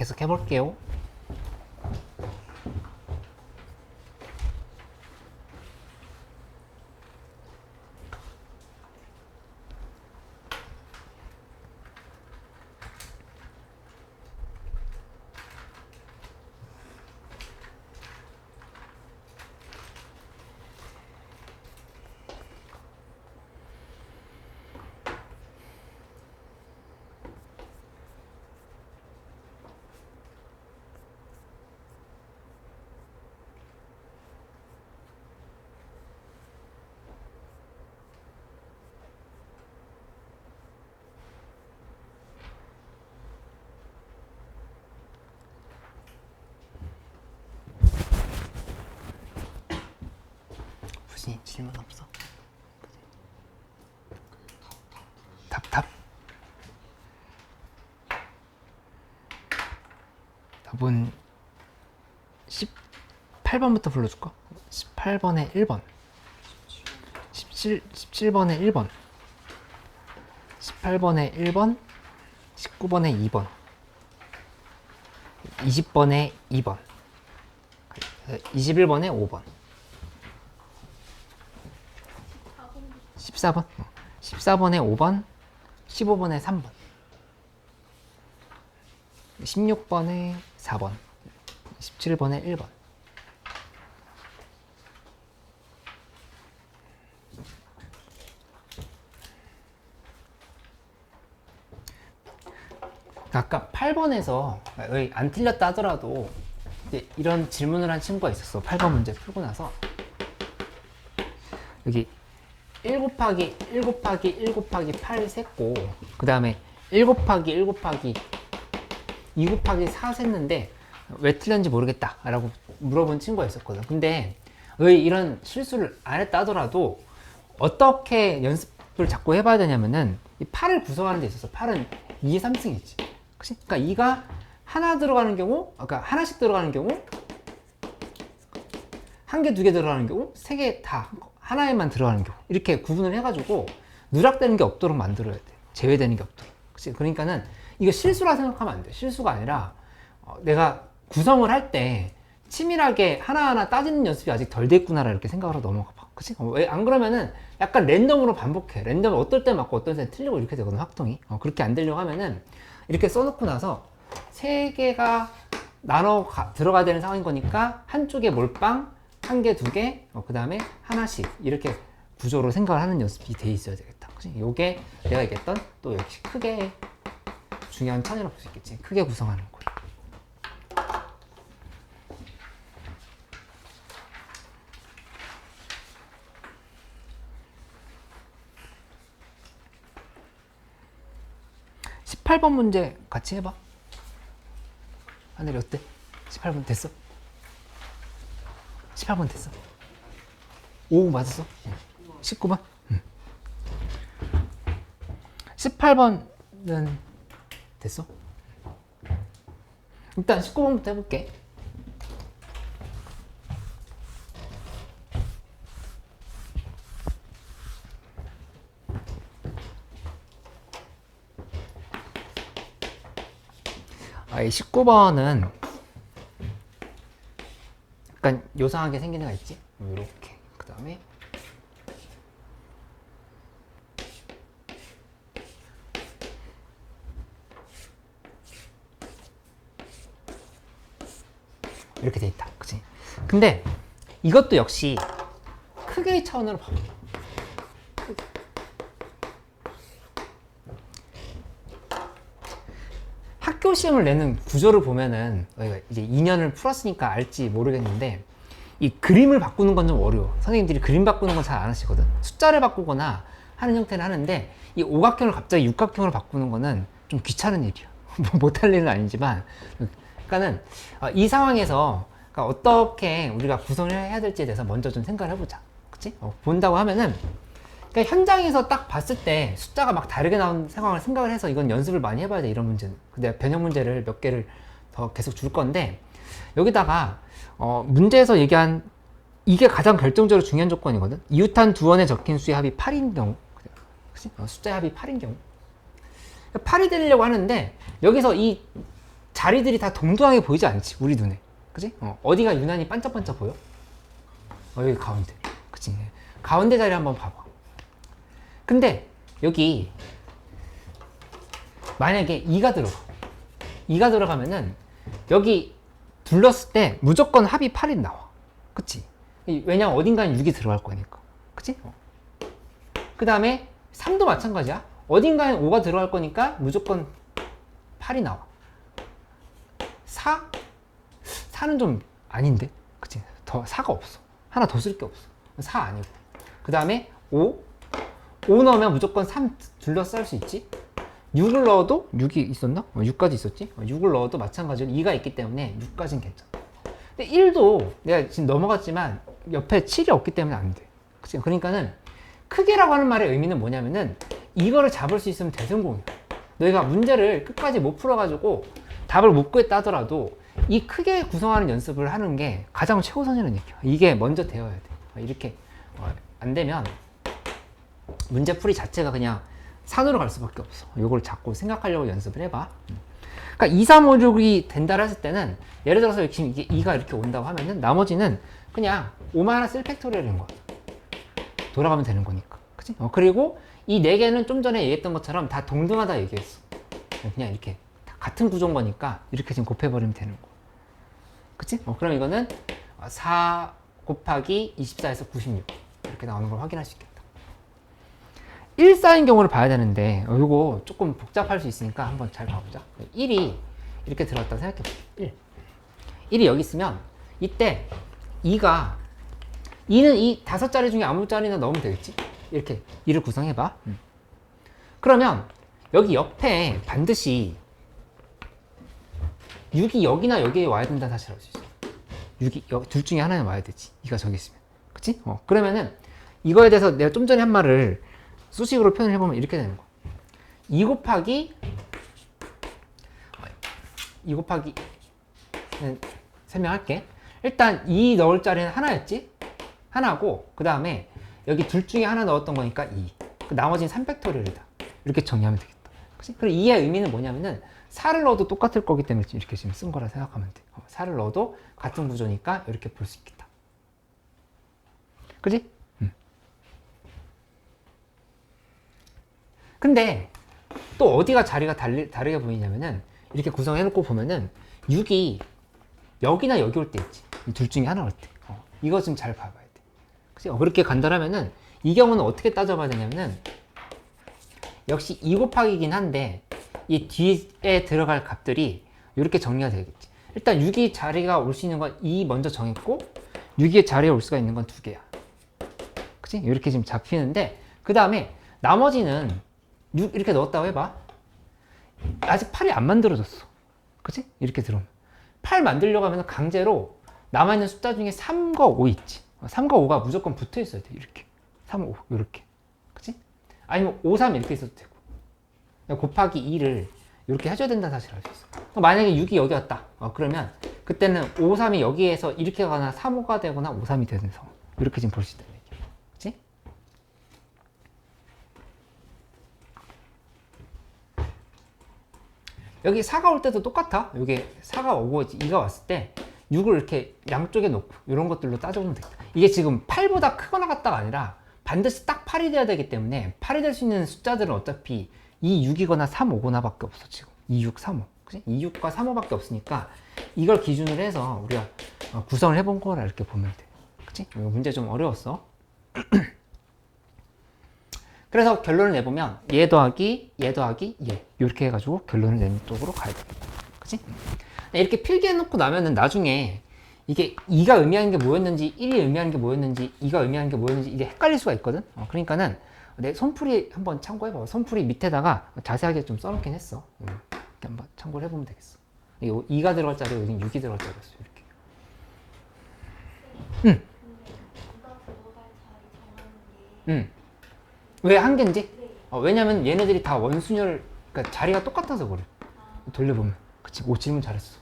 계속 해볼게요. 혹시 질문 없어? 답? 답은 18번부터 불러줄까? 18번에 1번 17번에 1번 18번에 1번 19번에 2번 20번에 2번 21번에 5번 14번 14번에 5번 15번에 3번 16번에 4번 17번에 1번 아까 8번에서 안 틀렸다 하더라도 이제 이런 질문을 한 친구가 있었어. 8번 문제 풀고 나서 여기 1 곱하기 1 곱하기 1 곱하기 8 셌고 그 다음에 1 곱하기 1 곱하기 2 곱하기 4 셌는데 왜 틀렸는지 모르겠다 라고 물어본 친구가 있었거든. 근데 이런 실수를 안 했다 하더라도 어떻게 연습을 자꾸 해봐야 되냐면은 이 8을 구성하는 데 있어서 8은 2의 3승이지. 그치? 그러니까 2가 하나 들어가는 경우, 아까 하나씩 들어가는 경우, 한 개, 두 개 들어가는 경우, 세 개 다 하나에만 들어가는 경우 이렇게 구분을 해가지고 누락되는 게 없도록 만들어야 돼. 제외되는 게 없도록. 그치? 그러니까는 이거 실수라 생각하면 안 돼. 실수가 아니라 내가 구성을 할 때 치밀하게 하나하나 따지는 연습이 아직 덜 됐구나 이렇게 생각을 하고 넘어가 봐. 그치? 왜 안 그러면은 약간 랜덤으로 반복해. 랜덤 어떨 때 맞고 어떨 때 틀리고 이렇게 되거든, 확통이. 그렇게 안 되려고 하면은 이렇게 써놓고 나서 세 개가 들어가야 되는 상황인 거니까 한쪽에 몰빵, 한 개, 두 개, 그 다음에 하나씩 이렇게 구조로 생각을 하는 연습이 돼 있어야 되겠다. 그치? 요게 내가 얘기했던 또 역시 크게 중요한 차이라고 볼 수 있겠지. 크게 구성하는 거. (18번) 문제 같이 해봐. 하늘이 어때? 18번 됐어? 18번 됐어? 오, 맞았어? 19번? 18번은 됐어? 일단 19번부터 해볼게. 이 19번은 약간 요상하게 생긴 애가 있지? 이렇게. 그 다음에 이렇게 돼 있다. 그치? 근데 이것도 역시 크게의 차원으로 봐봐. 학교 시험을 내는 구조를 보면은 이제 2년을 풀었으니까 알지 모르겠는데 이 그림을 바꾸는 건 좀 어려워. 선생님들이 그림 바꾸는 건 잘 안 하시거든. 숫자를 바꾸거나 하는 형태는 하는데 이 오각형을 갑자기 육각형으로 바꾸는 거는 좀 귀찮은 일이야. 못할 일은 아니지만 그러니까는 이 상황에서 그러니까 어떻게 우리가 구성을 해야 될지에 대해서 먼저 좀 생각을 해보자. 그치? 본다고 하면은 그러니까 현장에서 딱 봤을 때 숫자가 막 다르게 나오는 상황을 생각을 해서 이건 연습을 많이 해봐야 돼, 이런 문제는. 근데 변형 문제를 몇 개를 더 계속 줄 건데 여기다가 문제에서 얘기한 이게 가장 결정적으로 중요한 조건이거든. 이웃한 두 원에 적힌 수의 합이 8인 경우, 그치? 숫자의 합이 8인 경우 8이 되려고 하는데 여기서 이 자리들이 다 동등하게 보이지 않지, 우리 눈에. 그치? 어디가 유난히 반짝반짝 보여? 여기 가운데. 그치? 가운데 자리 한번 봐봐. 근데 여기 만약에 2가 들어가. 2가 들어가면은 여기 둘렀을 때 무조건 합이 8이 나와. 그치? 왜냐면 어딘가는 6이 들어갈 거니까. 그치? 그 다음에 3도 마찬가지야. 어딘가에 5가 들어갈 거니까 무조건 8이 나와. 4? 4는 좀 아닌데? 그치? 4가 없어. 하나 더 쓸 게 없어. 4 아니고. 그 다음에 5? 5 넣으면 무조건 3 둘러쌀 수 있지? 6을 넣어도 6이 있었나? 6까지 있었지? 6을 넣어도 마찬가지로 2가 있기 때문에 6까지는 괜찮아. 근데 1도 내가 지금 넘어갔지만 옆에 7이 없기 때문에 안 돼. 그치? 그러니까는 크게라고 하는 말의 의미는 뭐냐면은 이거를 잡을 수 있으면 대성공이야. 너희가 문제를 끝까지 못 풀어가지고 답을 못 구했다 하더라도 이 크게 구성하는 연습을 하는 게 가장 최우선이라는 얘기야. 이게 먼저 되어야 돼. 이렇게 안 되면 문제풀이 자체가 그냥 산으로 갈 수밖에 없어. 이걸 자꾸 생각하려고 연습을 해봐. 그러니까 2, 3, 5, 6이 된다를 했을 때는 예를 들어서 지금 이게 2가 이렇게 온다고 하면은 나머지는 그냥 5-1 팩토리얼인 거야. 돌아가면 되는 거니까. 그치? 그리고 이 4개는 좀 전에 얘기했던 것처럼 다 동등하다 얘기했어. 그냥 이렇게 같은 구조인 거니까 이렇게 지금 곱해버리면 되는 거. 그치? 그럼 이거는 4 곱하기 24에서 96 이렇게 나오는 걸 확인할 수 있겠다. 1 쌓인 경우를 봐야 되는데 이거 조금 복잡할 수 있으니까 한번 잘 봐보자. 1이 이렇게 들어갔다고 생각해볼게. 1이 여기 있으면 이때 2는 이 5자리 중에 아무 자리나 넣으면 되겠지? 이렇게 2를 구성해봐. 그러면 여기 옆에 반드시 6이 여기나 여기에 와야 된다는 사실을 알 수 있어. 6이 둘 중에 하나는 와야 되지. 2가 저기 있으면. 그치? 그러면은 이거에 대해서 내가 좀 전에 한 말을 수식으로 표현을 해보면 이렇게 되는 거야. 2 곱하기 설명할게. 일단 2 넣을 자리는 하나였지? 하나고 그 다음에 여기 둘 중에 하나 넣었던 거니까 2. 나머지는 3팩토리얼이다. 이렇게 정리하면 되겠다. 그치? 그럼 2의 의미는 뭐냐면은 4를 넣어도 똑같을 거기 때문에 이렇게 지금 쓴 거라 생각하면 돼. 4를 넣어도 같은 구조니까 이렇게 볼 수 있겠다. 그치? 근데 또 어디가 자리가 다르게 보이냐면은 이렇게 구성해놓고 보면은 6이 여기나 여기 올 때 있지. 둘 중에 하나 올 때. 이거 좀 잘 봐봐야 돼. 그치? 그렇게 간다라면은 이 경우는 어떻게 따져봐야 되냐면은 역시 2 곱하기긴 한데 이 뒤에 들어갈 값들이 이렇게 정리가 되겠지. 일단 6이 자리가 올 수 있는 건 2 먼저 정했고 6이 자리에 올 수가 있는 건 2개야. 그치? 이렇게 지금 잡히는데 그 다음에 나머지는 6 이렇게 넣었다고 해봐. 아직 8이 안 만들어졌어. 그치? 이렇게 들어오면 8 만들려고 하면 강제로 남아있는 숫자 중에 3과 5 있지. 3과 5가 무조건 붙어 있어야 돼. 이렇게 3, 5 이렇게. 그치? 아니면 5, 3 이렇게 있어도 되고 곱하기 2를 이렇게 해줘야 된다는 사실을 알 수 있어. 만약에 6이 여기 왔다. 그러면 그때는 5, 3이 여기에서 이렇게 가거나 3, 5가 되거나 5, 3이 되는 상황. 이렇게 지금 볼 수 있다는 얘기야. 그치? 여기 4가 올 때도 똑같아. 여기 4가 오고 2가 왔을 때 6을 이렇게 양쪽에 놓고 이런 것들로 따져보면 되겠다. 이게 지금 8보다 크거나 같다가 아니라 반드시 딱 8이 돼야 되기 때문에 8이 될 수 있는 숫자들은 어차피 2, 6이거나 3, 5거나 밖에 없어. 지금 2, 6, 3, 5. 그치? 2, 6과 3, 5밖에 없으니까 이걸 기준으로 해서 우리가 구성을 해본 거라 이렇게 보면 돼. 그치? 이거 문제 좀 어려웠어. 그래서 결론을 내보면 얘 더하기 얘 더하기 얘 이렇게 해가지고 결론을 내는 쪽으로 가야 되겠다. 그치? 이렇게 필기해놓고 나면은 나중에 이게 2가 의미하는 게 뭐였는지 1이 의미하는 게 뭐였는지 2가 의미하는 게 뭐였는지 이게 헷갈릴 수가 있거든. 그러니까는 내 손풀이 한번 참고해봐. 손풀이 밑에다가 자세하게 좀 써놓긴 했어. 이렇게 한번 참고를 해보면 되겠어. 이게 2가 들어갈 자리고 여기 6이 들어갈 자리였어. 이렇게. 왜 한 개인지? 왜냐면 얘네들이 다 원순열, 그러니까 자리가 똑같아서 그래. 돌려보면. 그치? 오, 질문 잘했어.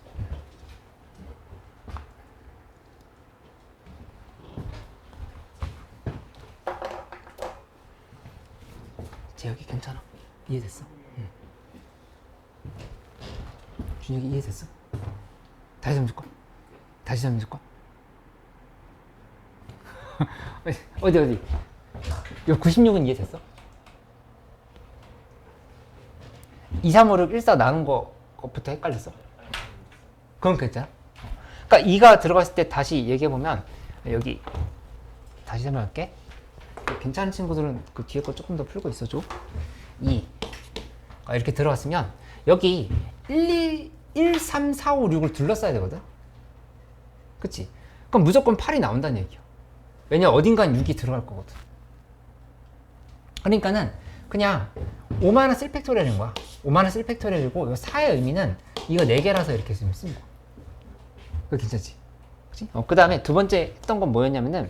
재혁이 괜찮아? 이해됐어? 준혁이 준혁이 이해됐어? 다시 한번 줄까? 다시 한번 줄까? 어디? 요 96은 이해됐어? 2, 3, 5, 6, 1, 4 나눈 거부터 헷갈렸어? 그건 괜찮아? 그러니까 2가 들어갔을 때 다시 얘기해보면 여기 다시 설명할게. 괜찮은 친구들은 그 뒤에 거 조금 더 풀고 있어줘. 2 이렇게 들어갔으면 여기 1, 3, 4, 5, 6을 둘러싸야 되거든? 그치? 그럼 무조건 8이 나온다는 얘기야. 왜냐 어딘간 6이 들어갈 거거든. 그러니까는 그냥 5만원 쓸 팩토리얼인 거야. 5만원 쓸 팩토리얼이고 이 4의 의미는 이거 4개라서 이렇게 쓰면 쓴 거야. 그거 괜찮지? 그치? 그 다음에 두 번째 했던 건 뭐였냐면은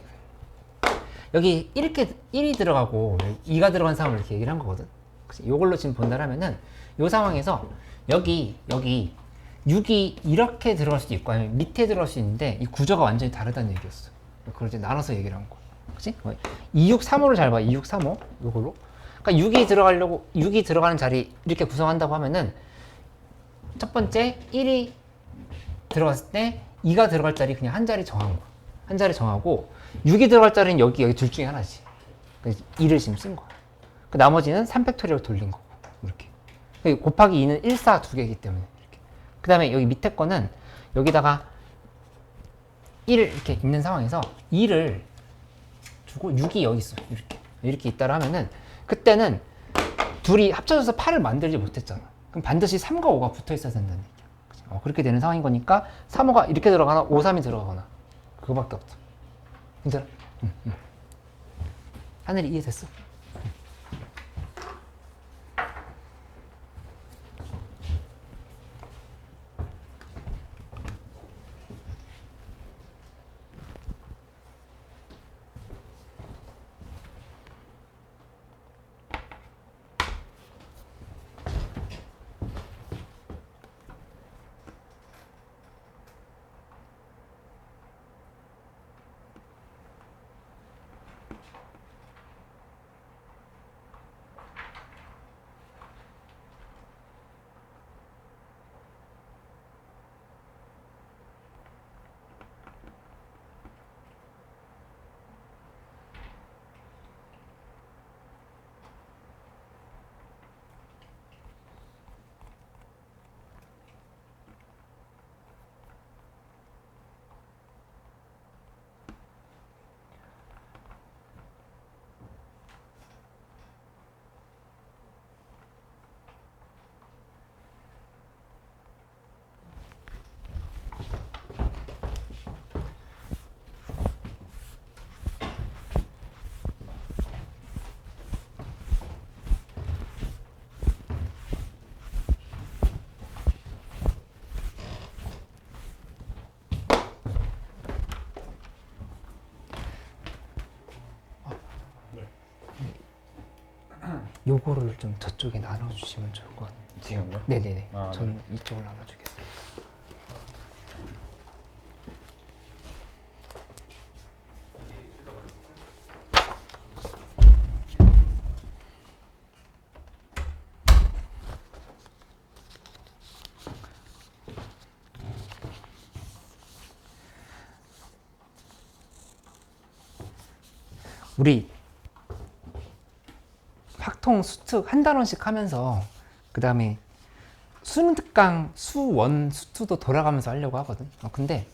여기 이렇게 1이 들어가고 2가 들어간 상황을 이렇게 얘기를 한 거거든. 그치? 이걸로 지금 본다라면은 이 상황에서 여기 6이 이렇게 들어갈 수도 있고 아니면 밑에 들어갈 수 있는데 이 구조가 완전히 다르다는 얘기였어. 그걸 이제 나눠서 얘기를 한 거야. 그치? 2, 6, 3, 5를 잘 봐. 2, 6, 3, 5 이걸로. 그러니까 6이 들어가는 자리 이렇게 구성한다고 하면은 첫 번째 1이 들어갔을 때 2가 들어갈 자리 그냥 한 자리 정한 거야. 한 자리 정하고 6이 들어갈 자리는 여기 둘 중에 하나지. 그래서 2를 지금 쓴 거야. 그 나머지는 3팩토리얼 돌린 거고 이렇게. 곱하기 2는 1, 4 두 개이기 때문에 이렇게. 그 다음에 여기 밑에 거는 여기다가 1을 이렇게 있는 상황에서 2를 주고 6이 여기 있어. 이렇게 있다라 하면은 그때는 둘이 합쳐져서 8을 만들지 못했잖아. 그럼 반드시 3과 5가 붙어 있어야 된다는 얘기야. 그렇게 되는 상황인 거니까 3, 5가 이렇게 들어가나 5, 3이 들어가거나 그거밖에 없어. 괜찮아? 응. 하늘이 이해됐어? 요거를 좀 저쪽에 나눠주시면 좋을 것 같아요. 지금요? 네네네. 아, 저는 네. 이쪽을 나눠주겠습니다. 우리 확통 수특 한 단원씩 하면서 그 다음에 수능 특강 수원 수투도 돌아가면서 하려고 하거든. 근데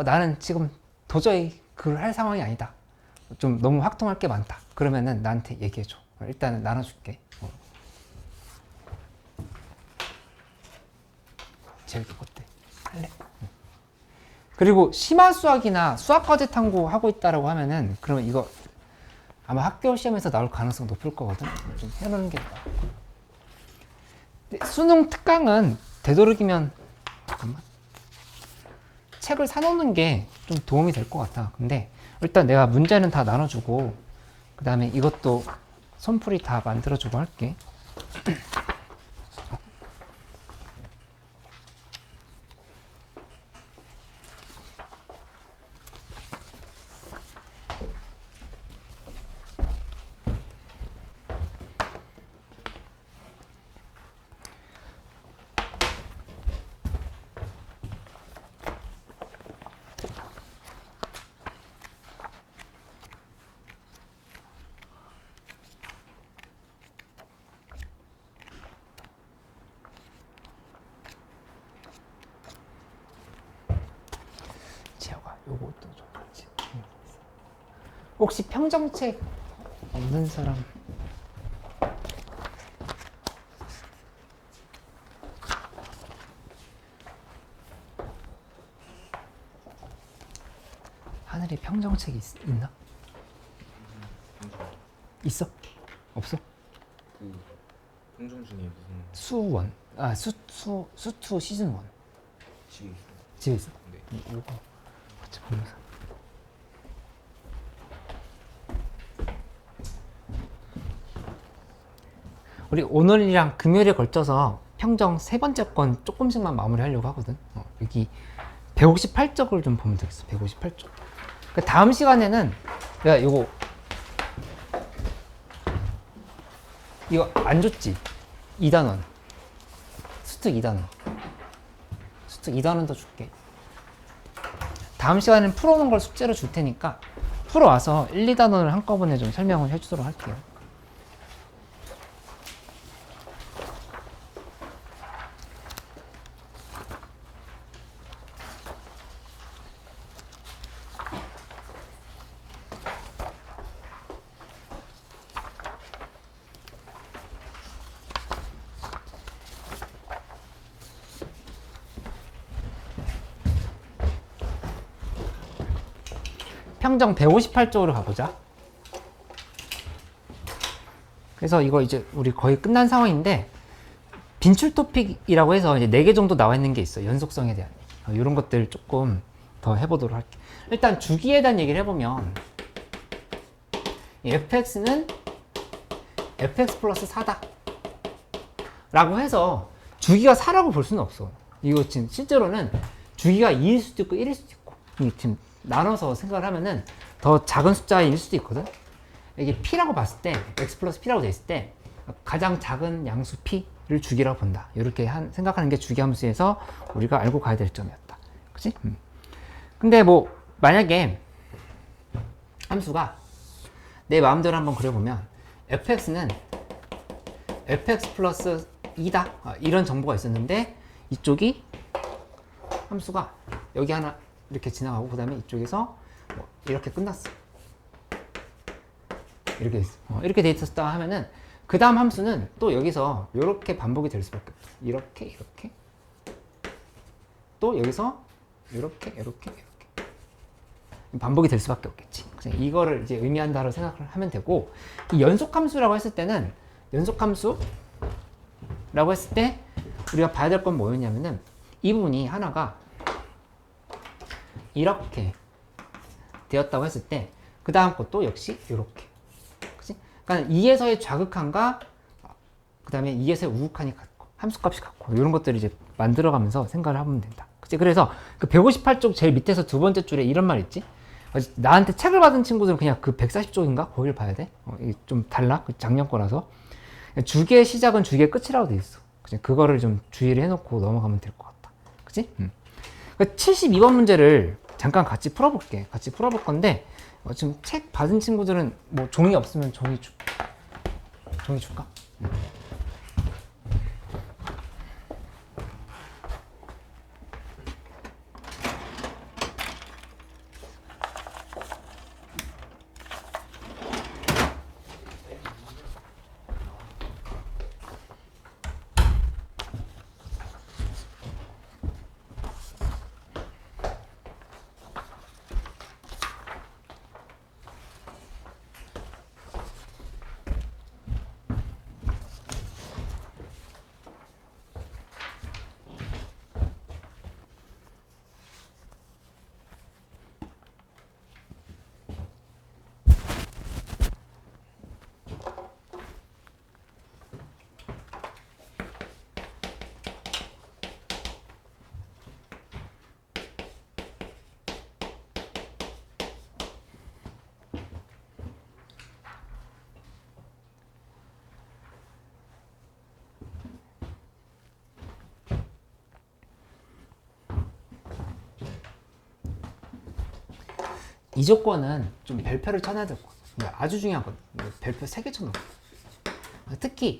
나는 지금 도저히 그걸 할 상황이 아니다. 좀 너무 확통할 게 많다. 그러면은 나한테 얘기해줘. 일단은 나눠줄게. 재욱이 어때? 할래? 그리고 심화 수학이나 수학 과제 탐구 하고 있다라고 하면은 그러면 이거 아마 학교 시험에서 나올 가능성 높을 거거든. 좀 해놓는 게 나아. 수능 특강은 되도록이면 잠깐만 책을 사놓는 게 좀 도움이 될 것 같아. 근데 일단 내가 문제는 다 나눠주고 그 다음에 이것도 손풀이 다 만들어주고 할게. 요것도 좀 같이. 혹시 평정책 없는 사람? 하늘에 평정책이 있나? 있어? 없어? 그 평정 중에 무슨 수원. 수투 시즌 1. 집이 있어요? 집에 있어? 네. 이거 같이 보면서. 우리 오늘이랑 금요일에 걸쳐서 평정 세 번째 건 조금씩만 마무리하려고 하거든. 여기 158쪽을 좀 보면 되겠어. 158쪽. 그 다음 시간에는 내가 이거 안 줬지? 2단원. 수특 2단원. 수특 2단원 더 줄게. 다음 시간에는 풀어놓은 걸 숙제로 줄 테니까 풀어와서 1, 2단원을 한꺼번에 좀 설명을 해주도록 할게요. 평정 158쪽으로 가보자. 그래서 이거 이제 우리 거의 끝난 상황인데 빈출 토픽이라고 해서 이제 4개 정도 나와 있는 게 있어. 연속성에 대한 이런 것들 조금 더 해보도록 할게. 일단 주기에 대한 얘기를 해보면 fx는 fx 플러스 4다 라고 해서 주기가 4라고 볼 수는 없어. 이거 지금 실제로는 주기가 2일 수도 있고 1일 수도 있고 이게 지금 나눠서 생각을 하면은 더 작은 숫자일 수도 있거든. 이게 p라고 봤을 때 x 플러스 p라고 돼 있을 때 가장 작은 양수 p를 주기라고 본다. 이렇게 생각하는 게 주기 함수에서 우리가 알고 가야 될 점이었다. 그치? 근데 뭐 만약에 함수가 내 마음대로 한번 그려보면 fx는 fx 플러스 2다 이런 정보가 있었는데 이쪽이 함수가 여기 하나 이렇게 지나가고 그 다음에 이쪽에서 뭐 이렇게 끝났어. 이렇게 있어. 이렇게 돼 있었다 하면은 그 다음 함수는 또 여기서 이렇게 반복이 될 수밖에 없어. 이렇게 또 여기서 이렇게 반복이 될 수밖에 없겠지. 이거를 이제 의미한다고 생각을 하면 되고, 이 연속함수라고 했을 때는 연속함수라고 했을 때 우리가 봐야 될 건 뭐였냐면은 이 부분이 하나가 이렇게 되었다고 했을 때 그 다음 것도 역시 이렇게. 그치? 그러니까 2에서의 좌극한과 그 다음에 2에서의 우극한이 같고 함수값이 같고 이런 것들을 이제 만들어가면서 생각을 하면 된다. 그치? 그래서 그 158쪽 제일 밑에서 두 번째 줄에 이런 말 있지? 나한테 책을 받은 친구들은 그냥 그 140쪽인가? 거기를 봐야 돼. 이게 좀 달라. 그 작년 거라서. 주기의 시작은 주기의 끝이라고 돼 있어. 그치? 그거를 좀 주의를 해놓고 넘어가면 될 것 같다. 그치? 72번 문제를 잠깐 같이 풀어볼게. 같이 풀어볼 건데, 지금 책 받은 친구들은 뭐 종이 없으면 종이 줄까? 이 조건은 좀 별표를 쳐놔야 될 것 같아요. 아주 중요하거든. 별표 3개 쳐놓고. 특히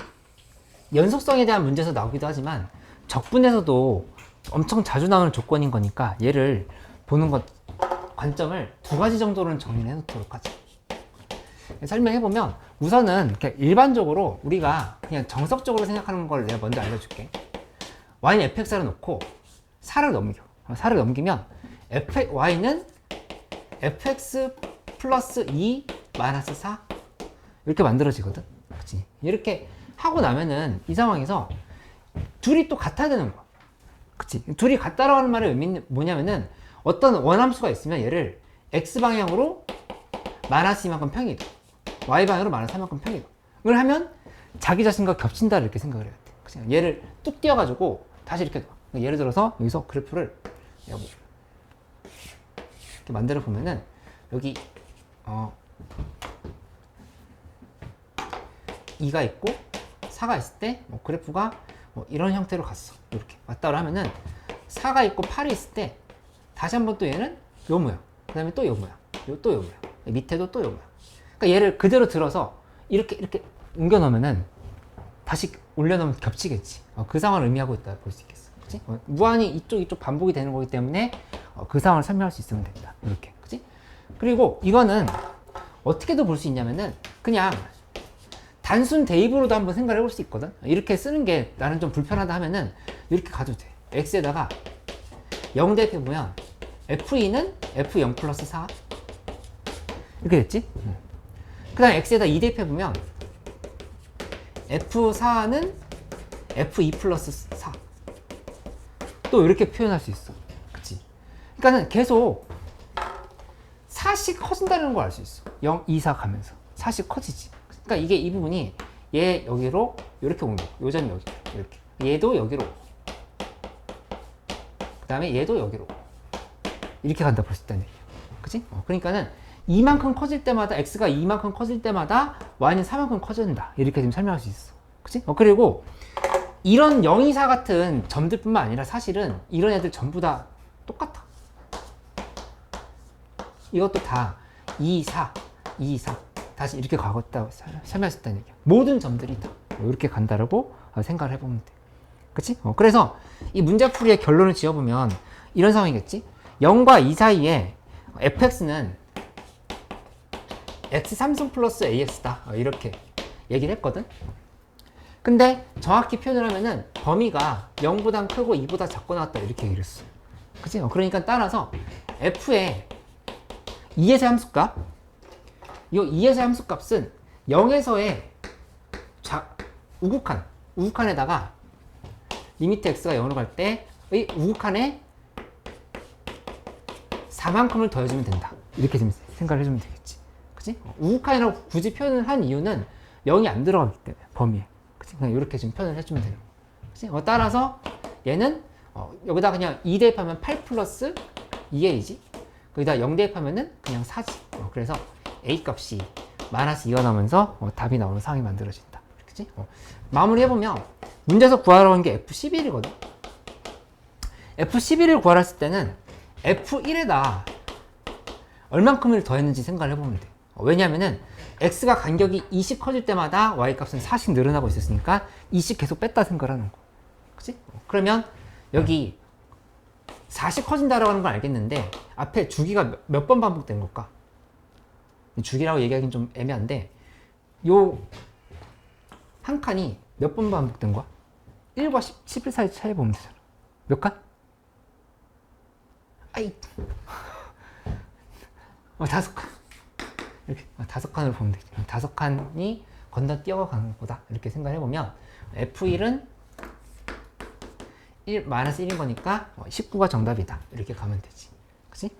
연속성에 대한 문제에서 나오기도 하지만 적분에서도 엄청 자주 나오는 조건인 거니까 얘를 보는 것 관점을 두 가지 정도로는 정리해 놓도록 하죠. 설명해보면 우선은 이렇게 일반적으로 우리가 그냥 정석적으로 생각하는 걸 내가 먼저 알려줄게. y는 fx를 놓고 4를 넘겨. 4를 넘기면 y는 fx 플러스 2 마이너스 4 이렇게 만들어지거든. 그치? 이렇게 하고 나면은 이 상황에서 둘이 또 같아야 되는 거야. 그치? 둘이 같다라고 하는 말의 의미는 뭐냐면은 어떤 원함수가 있으면 얘를 x방향으로 마이너스 2만큼 평이도 y방향으로 마이너스 3만큼 평이도 이걸 하면 자기 자신과 겹친다 이렇게 생각을 해야 돼. 그치? 얘를 뚝 띄워가지고 다시 이렇게 놔. 예를 들어서 여기서 그래프를 여기 이렇게 만들어 보면은 여기 2가 있고 4가 있을 때 뭐 그래프가 뭐 이런 형태로 갔어. 이렇게 왔다고 하면은 4가 있고 8이 있을 때 다시 한번 또 얘는 요 모양, 그 다음에 또 요 모양, 또 요 모양, 밑에도 또 요 모양. 그러니까 얘를 그대로 들어서 이렇게 옮겨 놓으면은 다시 올려놓으면 겹치겠지. 그 상황을 의미하고 있다 볼 수 있겠어. 그치? 무한히 이쪽 반복이 되는 거기 때문에 그 상황을 설명할 수 있으면 된다. 이렇게. 그치? 그리고 이거는 어떻게도 볼 수 있냐면은 그냥 단순 대입으로도 한번 생각을 해볼 수 있거든. 이렇게 쓰는 게 나는 좀 불편하다 하면은 이렇게 가도 돼. x에다가 0 대입해보면 f2는 f0 플러스 4 이렇게 됐지? 그 다음에 x에다 2 대입해보면 f4는 f2 플러스 4 또 이렇게 표현할 수 있어. 그치? 그러니까는 계속 4씩 커진다는 걸 알 수 있어. 0, 2, 4 가면서 4씩 커지지. 그러니까 이게 이 부분이 얘 여기로 이렇게 옮겨. 요 점이 여기 이렇게. 얘도 여기로. 그 다음에 얘도 여기로. 이렇게 간다 볼 수 있다는 얘기야. 그치? 그러니까는 이만큼 커질 때마다 x가 이만큼 커질 때마다 y는 4만큼 커진다. 이렇게 지금 설명할 수 있어. 그치? 그리고 이런 0, 2, 4 같은 점들뿐만 아니라 사실은 이런 애들 전부 다 똑같아. 이것도 다 2, 4, 2, 4 다시 이렇게 가겠다고 설명할 수 있다는 얘기야. 모든 점들이 다 이렇게 간다라고 생각을 해보면 돼. 그치? 그래서 이 문제풀이의 결론을 지어보면 이런 상황이겠지? 0과 2 사이에 fx는 x3승 플러스 ax다. 이렇게 얘기를 했거든? 근데 정확히 표현을 하면은 범위가 0보다 크고 2보다 작고 나왔다. 이렇게 얘기를 했어. 그치? 그러니까 따라서 f의 2에서의 함수값, 이 2에서의 함수값은 0에서의 우극한에다가 리미트 x가 0으로 갈 때의 우극한에 4만큼을 더해주면 된다. 이렇게 좀 생각을 해주면 되겠지. 그치? 우극한이라고 굳이 표현을 한 이유는 0이 안 들어가기 때문에, 범위에. 그치? 그냥 이렇게 좀 표현을 해주면 되는 거야. 그치? 따라서 얘는 여기다 그냥 2 대입하면 8 플러스 2a지. 거기다 0 대입하면은 그냥 4지. 그래서 a 값이 마이너스 2가 나오면서 답이 나오는 상황이 만들어진다. 그치? 마무리 해보면 문제에서 구하라고 한 게 F11이거든. F11을 구하라 했을 때는 F1에다 얼만큼을 더했는지 생각을 해보면 돼. 왜냐면은 x가 간격이 2씩 커질 때마다 y 값은 4씩 늘어나고 있었으니까 2씩 계속 뺐다 생각을 하는 거. 그치? 그러면 여기 4씩 커진다라고 하는 건 알겠는데 앞에 주기가 몇 번 반복된 걸까? 주기라고 얘기하기는 좀 애매한데 요 한 칸이 몇 번 반복된 거야? 1과 11 사이 차이 보면 되잖아. 몇 칸? 아이 5칸. 이렇게 5칸으로 보면 되지. 5칸이 건너뛰어가는 거다. 이렇게 생각을 해보면 F1은 1, 1인 거니까 19가 정답이다. 이렇게 가면 되지. 그치?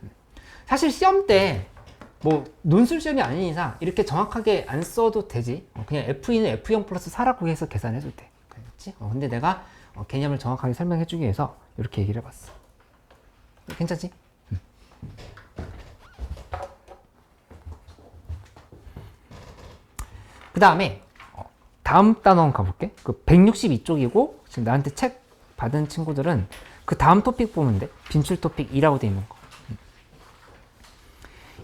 사실 시험 때 뭐 논술 시험이 아닌 이상 이렇게 정확하게 안 써도 되지. 그냥 F2는 F0 플러스 4라고 해서 계산해도 돼. 그렇지? 근데 내가 개념을 정확하게 설명해 주기 위해서 이렇게 얘기를 해봤어. 괜찮지? 그 다음에 다음 단원 한번 가볼게. 그 162쪽이고 지금 나한테 책 받은 친구들은 그 다음 토픽 보면 돼. 빈출 토픽 2라고 돼 있는 거.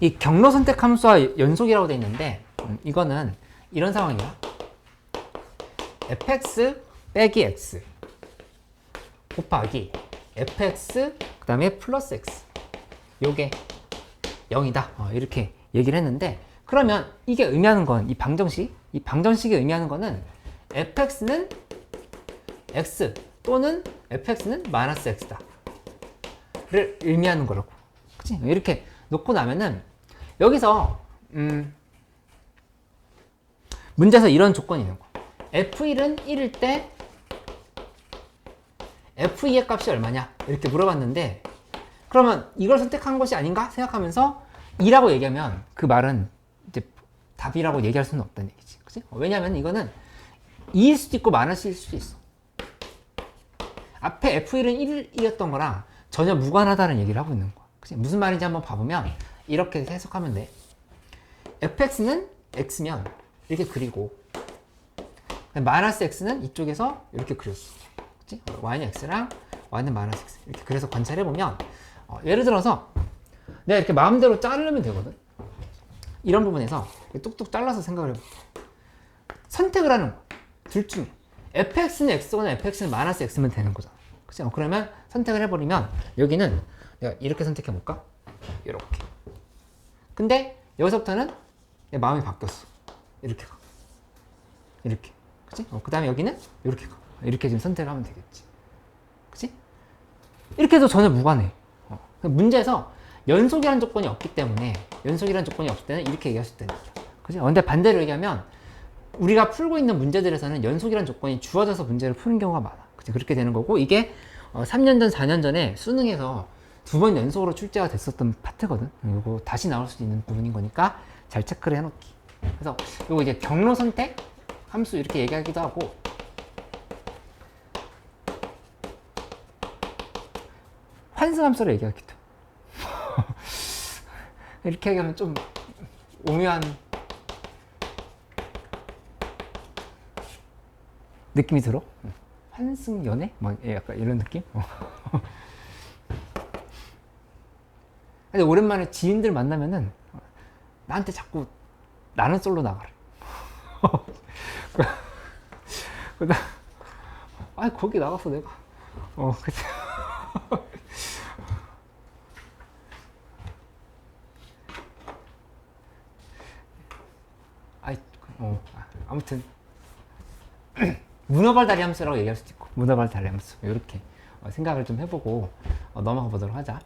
이 경로 선택 함수와 연속이라고 돼 있는데 이거는 이런 상황이야. fx 빼기 x 곱하기 fx 그 다음에 플러스 x 요게 0이다. 이렇게 얘기를 했는데 그러면 이게 의미하는 건 이 방정식이 의미하는 거는 fx는 x 또는 fx는 마이너스 x다 를 의미하는 거라고. 그치? 이렇게 놓고 나면은 여기서 문제에서 이런 조건이 있는 거. f1은 1일 때 f2의 값이 얼마냐 이렇게 물어봤는데 그러면 이걸 선택한 것이 아닌가 생각하면서 2라고 얘기하면 그 말은 이제 답이라고 얘기할 수는 없다는 얘기지. 그치? 왜냐면 이거는 2일 수도 있고 마이너스일 수도 있어. 앞에 f1은 1이었던 거랑 전혀 무관하다는 얘기를 하고 있는 거야. 그치? 무슨 말인지 한번 봐보면 이렇게 해석하면 돼. fx는 x면 이렇게 그리고 마이너스 x는 이쪽에서 이렇게 그렸어. 그치? y는 x랑 y는 마이너스 x 이렇게 그래서 관찰해보면 예를 들어서 내가 이렇게 마음대로 자르면 되거든. 이런 부분에서 뚝뚝 잘라서 생각을 해볼게. 선택을 하는 거야. 둘 중에 fx는 x거나 fx는 마이너스 x면 되는 거잖아. 그치? 그러면 선택을 해버리면 여기는 내가 이렇게 선택해볼까? 이렇게. 근데 여기서부터는 내 마음이 바뀌었어. 이렇게 가. 이렇게. 그치? 그 다음에 여기는 이렇게 가. 이렇게 지금 선택을 하면 되겠지. 그치? 이렇게 해도 전혀 무관해. 문제에서 연속이라는 조건이 없기 때문에 연속이라는 조건이 없을 때는 이렇게 얘기할 수 있다는 얘기야. 그치? 근데 반대로 얘기하면 우리가 풀고 있는 문제들에서는 연속이라는 조건이 주어져서 문제를 푸는 경우가 많아. 그치? 그렇게 되는 거고 이게 3년 전, 4년 전에 수능에서 2번 연속으로 출제가 됐었던 파트거든. 이거 다시 나올 수 있는 부분인 거니까 잘 체크를 해놓기. 그래서 이거 이제 경로 선택 함수 이렇게 얘기하기도 하고 환승 함수를 얘기하기도. 이렇게 얘기하면 좀 오묘한 느낌이 들어. 환승 연애? 뭐 약간 이런 느낌? 근데 오랜만에 지인들 만나면은 나한테 자꾸 나는 솔로 나가래. 아니 거기 나가서 내가 그치. 아무튼 문어발 다리 함수라고 얘기할 수도 있고 문어발 다리 함수 이렇게 생각을 좀 해보고 넘어가 보도록 하자.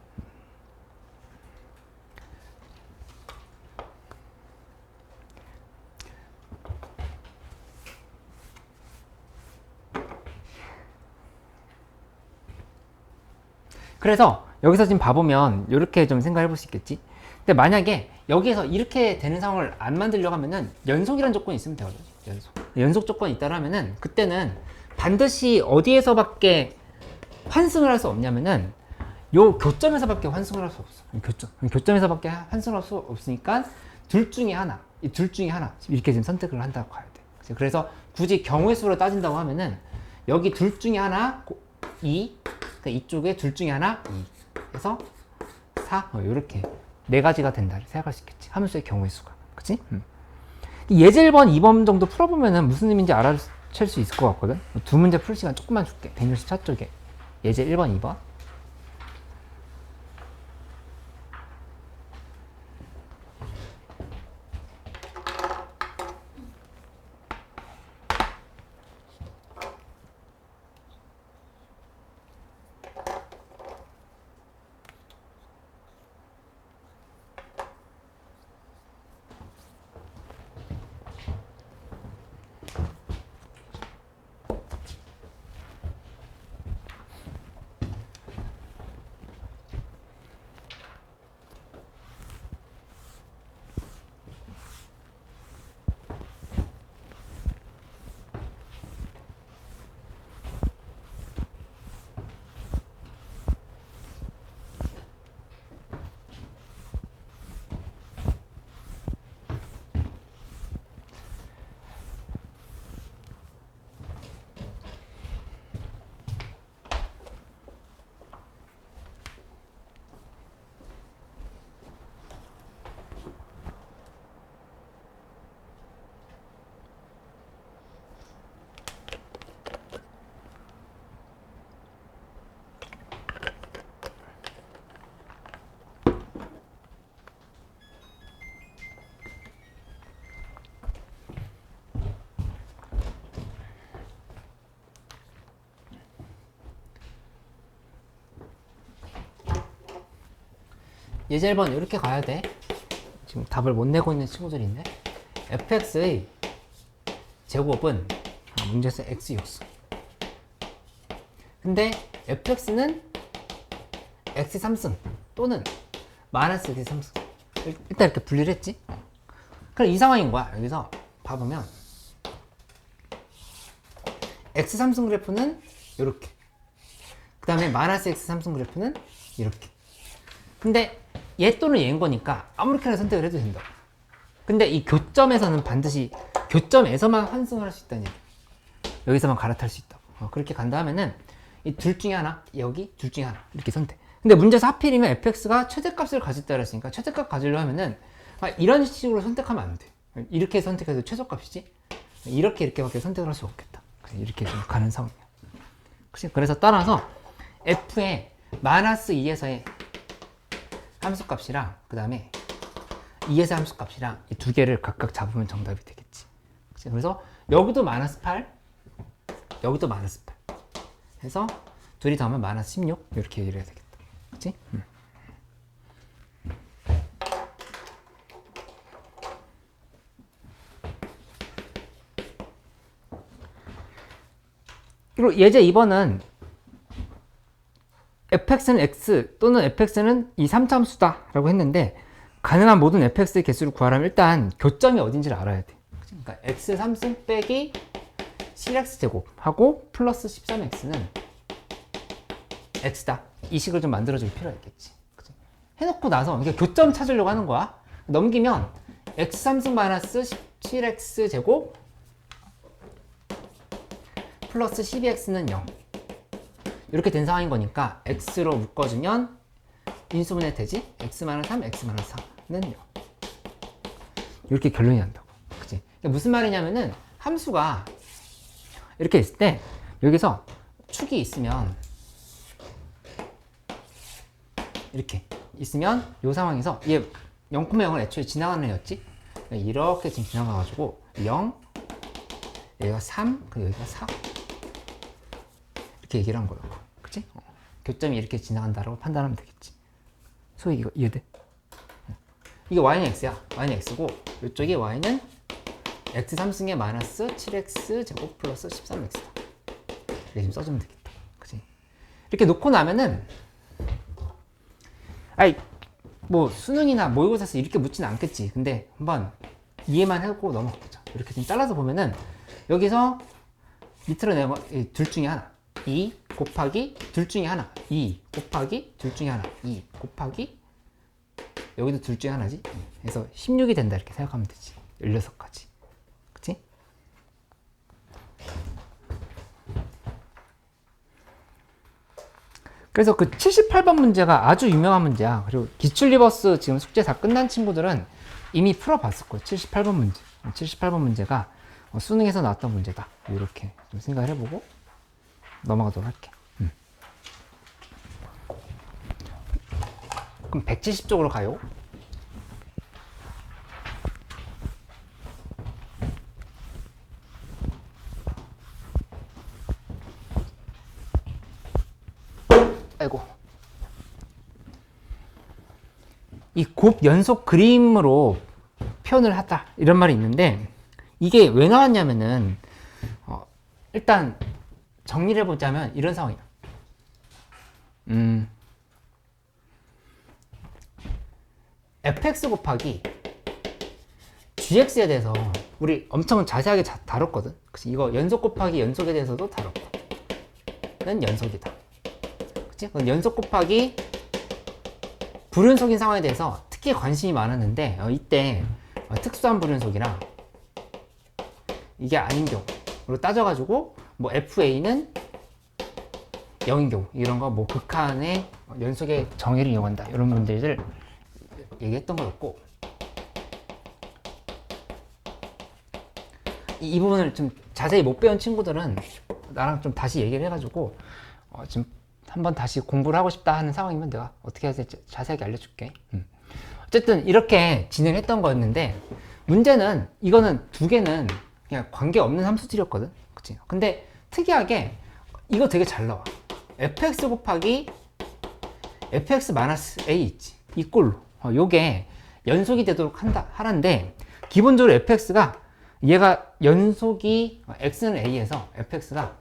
그래서 여기서 지금 봐보면 이렇게 좀 생각해 볼 수 있겠지. 근데 만약에 여기에서 이렇게 되는 상황을 안 만들려고 하면은 연속이라는 조건이 있으면 되거든. 연속 조건이 있다 하면은 그때는 반드시 어디에서밖에 환승을 할 수 없냐면은 요 교점에서밖에 환승을 할 수 없어. 교점에서밖에 환승을 할 수 없으니까 둘 중에 하나, 이 둘 중에 하나 이렇게 지금 선택을 한다고 봐야 돼. 그래서 굳이 경우의 수로 따진다고 하면은 여기 둘 중에 하나 2, 그러니까 이쪽에 둘 중에 하나 2, 그래서 4 이렇게 네 가지가 된다 생각할 수 있겠지. 함수의 경우의 수가. 그치? 예제 1번, 2번 정도 풀어보면은 무슨 의미인지 알아챌 수 있을 것 같거든. 두 문제 풀 시간 조금만 줄게. 164쪽에 예제 1번, 2번. 예제 1번 이렇게 가야 돼. 지금 답을 못 내고 있는 친구들인데 fx의 제곱은 문제에서 x였어. 근데 fx는 x 3승 또는 마이너스 x 3승. 일단 이렇게 분리를 했지. 그럼 이 상황인 거야. 여기서 봐보면 x 3승 그래프는 이렇게, 그 다음에 마이너스 x 3승 그래프는 이렇게. 근데 얘 또는 얘인 거니까 아무렇게나 선택을 해도 된다. 근데 이 교점에서는 반드시 교점에서만 환승을 할 수 있다는 얘기. 여기서만 갈아탈 수 있다고. 그렇게 간다 하면은 이 둘 중에 하나, 여기 둘 중에 하나 이렇게 선택. 근데 문제에서 하필이면 fx가 최대값을 가졌다 그랬으니까 최대값 가지려 하면은 이런 식으로 선택하면 안 돼. 이렇게 선택해도 최소값이지. 이렇게밖에 선택을 할 수 없겠다. 이렇게 좀 가는 상황이야. 그래서 따라서 f의 마이너스 2에서의 함수값이랑 그 다음에 2에서 함수값이랑 이 두 개를 각각 잡으면 정답이 되겠지. 그래서 여기도 마이너스 8, 여기도 마이너스 8 해서 둘이 더하면 마이너스 16 이렇게 얘기를 해야 되겠다. 그치? 그리고 예제 2번은 fx는 x 또는 fx는 이 3차함수다 라고 했는데 가능한 모든 fx의 개수를 구하려면 일단 교점이 어딘지를 알아야 돼. 그러니까 x 3승 빼기 7x제곱 하고 플러스 13x는 x다. 이 식을 좀 만들어줄 필요가 있겠지. 그치? 해놓고 나서 이게 교점 찾으려고 하는 거야. 넘기면 x 3승 마이너스 17x제곱 플러스 12x는 0 이렇게 된 상황인 거니까 x로 묶어주면 인수분해 되지? x-3, x-4는 0 이렇게 결론이 난다고. 그치? 그러니까 무슨 말이냐면은 함수가 이렇게 있을 때 여기서 축이 있으면 이렇게 있으면 이 상황에서 얘 0,0을 애초에 지나가는 애였지? 이렇게 지금 지나가가지고 0 여기가 3 그리고 여기가 4 이렇게 얘기를 한 거예요. 그치? 교점이 이렇게 지나간다라고 판단하면 되겠지. 소위 이거 이해돼? 이게 y는 x야. y는 x고 이쪽이 y는 x 3승의 마이너스 7x 제곱 플러스 13x다. 이렇게 좀 써주면 되겠다. 그치? 이렇게 놓고 나면은 뭐 수능이나 모의고사에서 이렇게 묻지는 않겠지. 근데 한번 이해만 하고 넘어가보자. 이렇게 좀 잘라서 보면은 여기서 밑으로 내가 둘 중에 하나 2 곱하기 둘 중에 하나 2 곱하기 둘 중에 하나 2 곱하기 여기도 둘 중에 하나지. 그래서 16이 된다 이렇게 생각하면 되지. 16가지. 그치? 그래서 그 78번 문제가 아주 유명한 문제야. 그리고 기출 리버스 지금 숙제 다 끝난 친구들은 이미 풀어봤을 거예요. 78번 문제. 78번 문제가 수능에서 나왔던 문제다. 이렇게 좀 생각을 해보고 넘어가도록 할게. 그럼 170쪽으로 가요. 아이고. 이 곱 연속 그림으로 표현을 하다 이런 말이 있는데 이게 왜 나왔냐면은 일단 정리를 해보자면 이런 상황이야. fx 곱하기 gx에 대해서 우리 엄청 자세하게 다뤘거든. 그치? 이거 연속 곱하기 연속에 대해서도 다뤘고 는 연속이다. 그치? 연속 곱하기 불연속인 상황에 대해서 특히 관심이 많았는데 이때 특수한 불연속이랑 이게 아닌 경우로 따져가지고 뭐 FA는 0인 경우 이런 거 뭐 극한의 연속의 정의를 이용한다 이런 문제를 얘기했던 거였고 이 부분을 좀 자세히 못 배운 친구들은 나랑 좀 다시 얘기를 해가지고 지금 한번 다시 공부를 하고 싶다 하는 상황이면 내가 어떻게 해야 될지 자세하게 알려줄게. 어쨌든 이렇게 진행했던 거였는데 문제는 이거는 두 개는 그냥 관계없는 함수들이었거든. 그치? 근데 특이하게 이거 되게 잘 나와. fx 곱하기 fx 마이너스 a 있지. 이 꼴로 요게 연속이 되도록 하는데 기본적으로 fx가 얘가 연속이 x는 a에서 fx가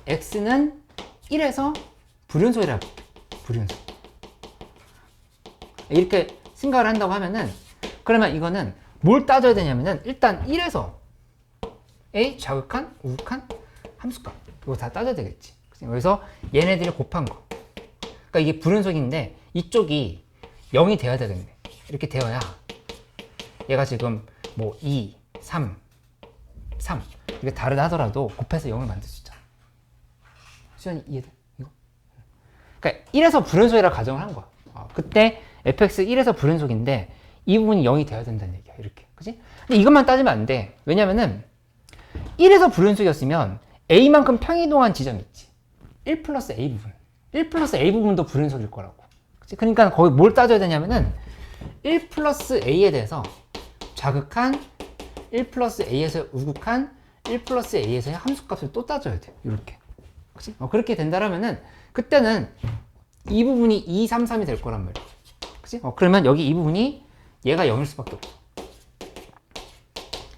x는 1에서 불연속이라고 불연속 이렇게 생각을 한다고 하면은 그러면 이거는 뭘 따져야 되냐면은 일단 1에서 a 자극한 우극한 함수값 이거 다 따져야 되겠지. 그래서 얘네들이 곱한 거 그러니까 이게 불연속인데 이쪽이 0이 돼야 되겠네. 이렇게 되어야 얘가 지금 뭐 2, 3 이게 다르다 하더라도 곱해서 0을 만들 수 있잖아. 수현이 이해돼? 이거? 그러니까 1에서 불연속이라 가정을 한 거야. 그때 fx 1에서 불연속인데 이 부분이 0이 돼야 된다는 얘기야. 이렇게. 그지? 근데 이것만 따지면 안 돼. 왜냐면은 1에서 불연속이었으면 a만큼 평이동한 지점이 있지. 1 플러스 a 부분. 1 플러스 a 부분도 불연속일 거라고. 그치? 그러니까 거기 뭘 따져야 되냐면은 1 플러스 a에 대해서 자극한 1 플러스 a에서 우극한 1 플러스 a에서의 함수값을 또 따져야 돼. 이렇게. 그치? 그렇게 된다라면은 그때는 이 부분이 2, 3, 3이 될 거란 말이야. 그치? 그러면 여기 이 부분이 얘가 0일 수밖에 없어.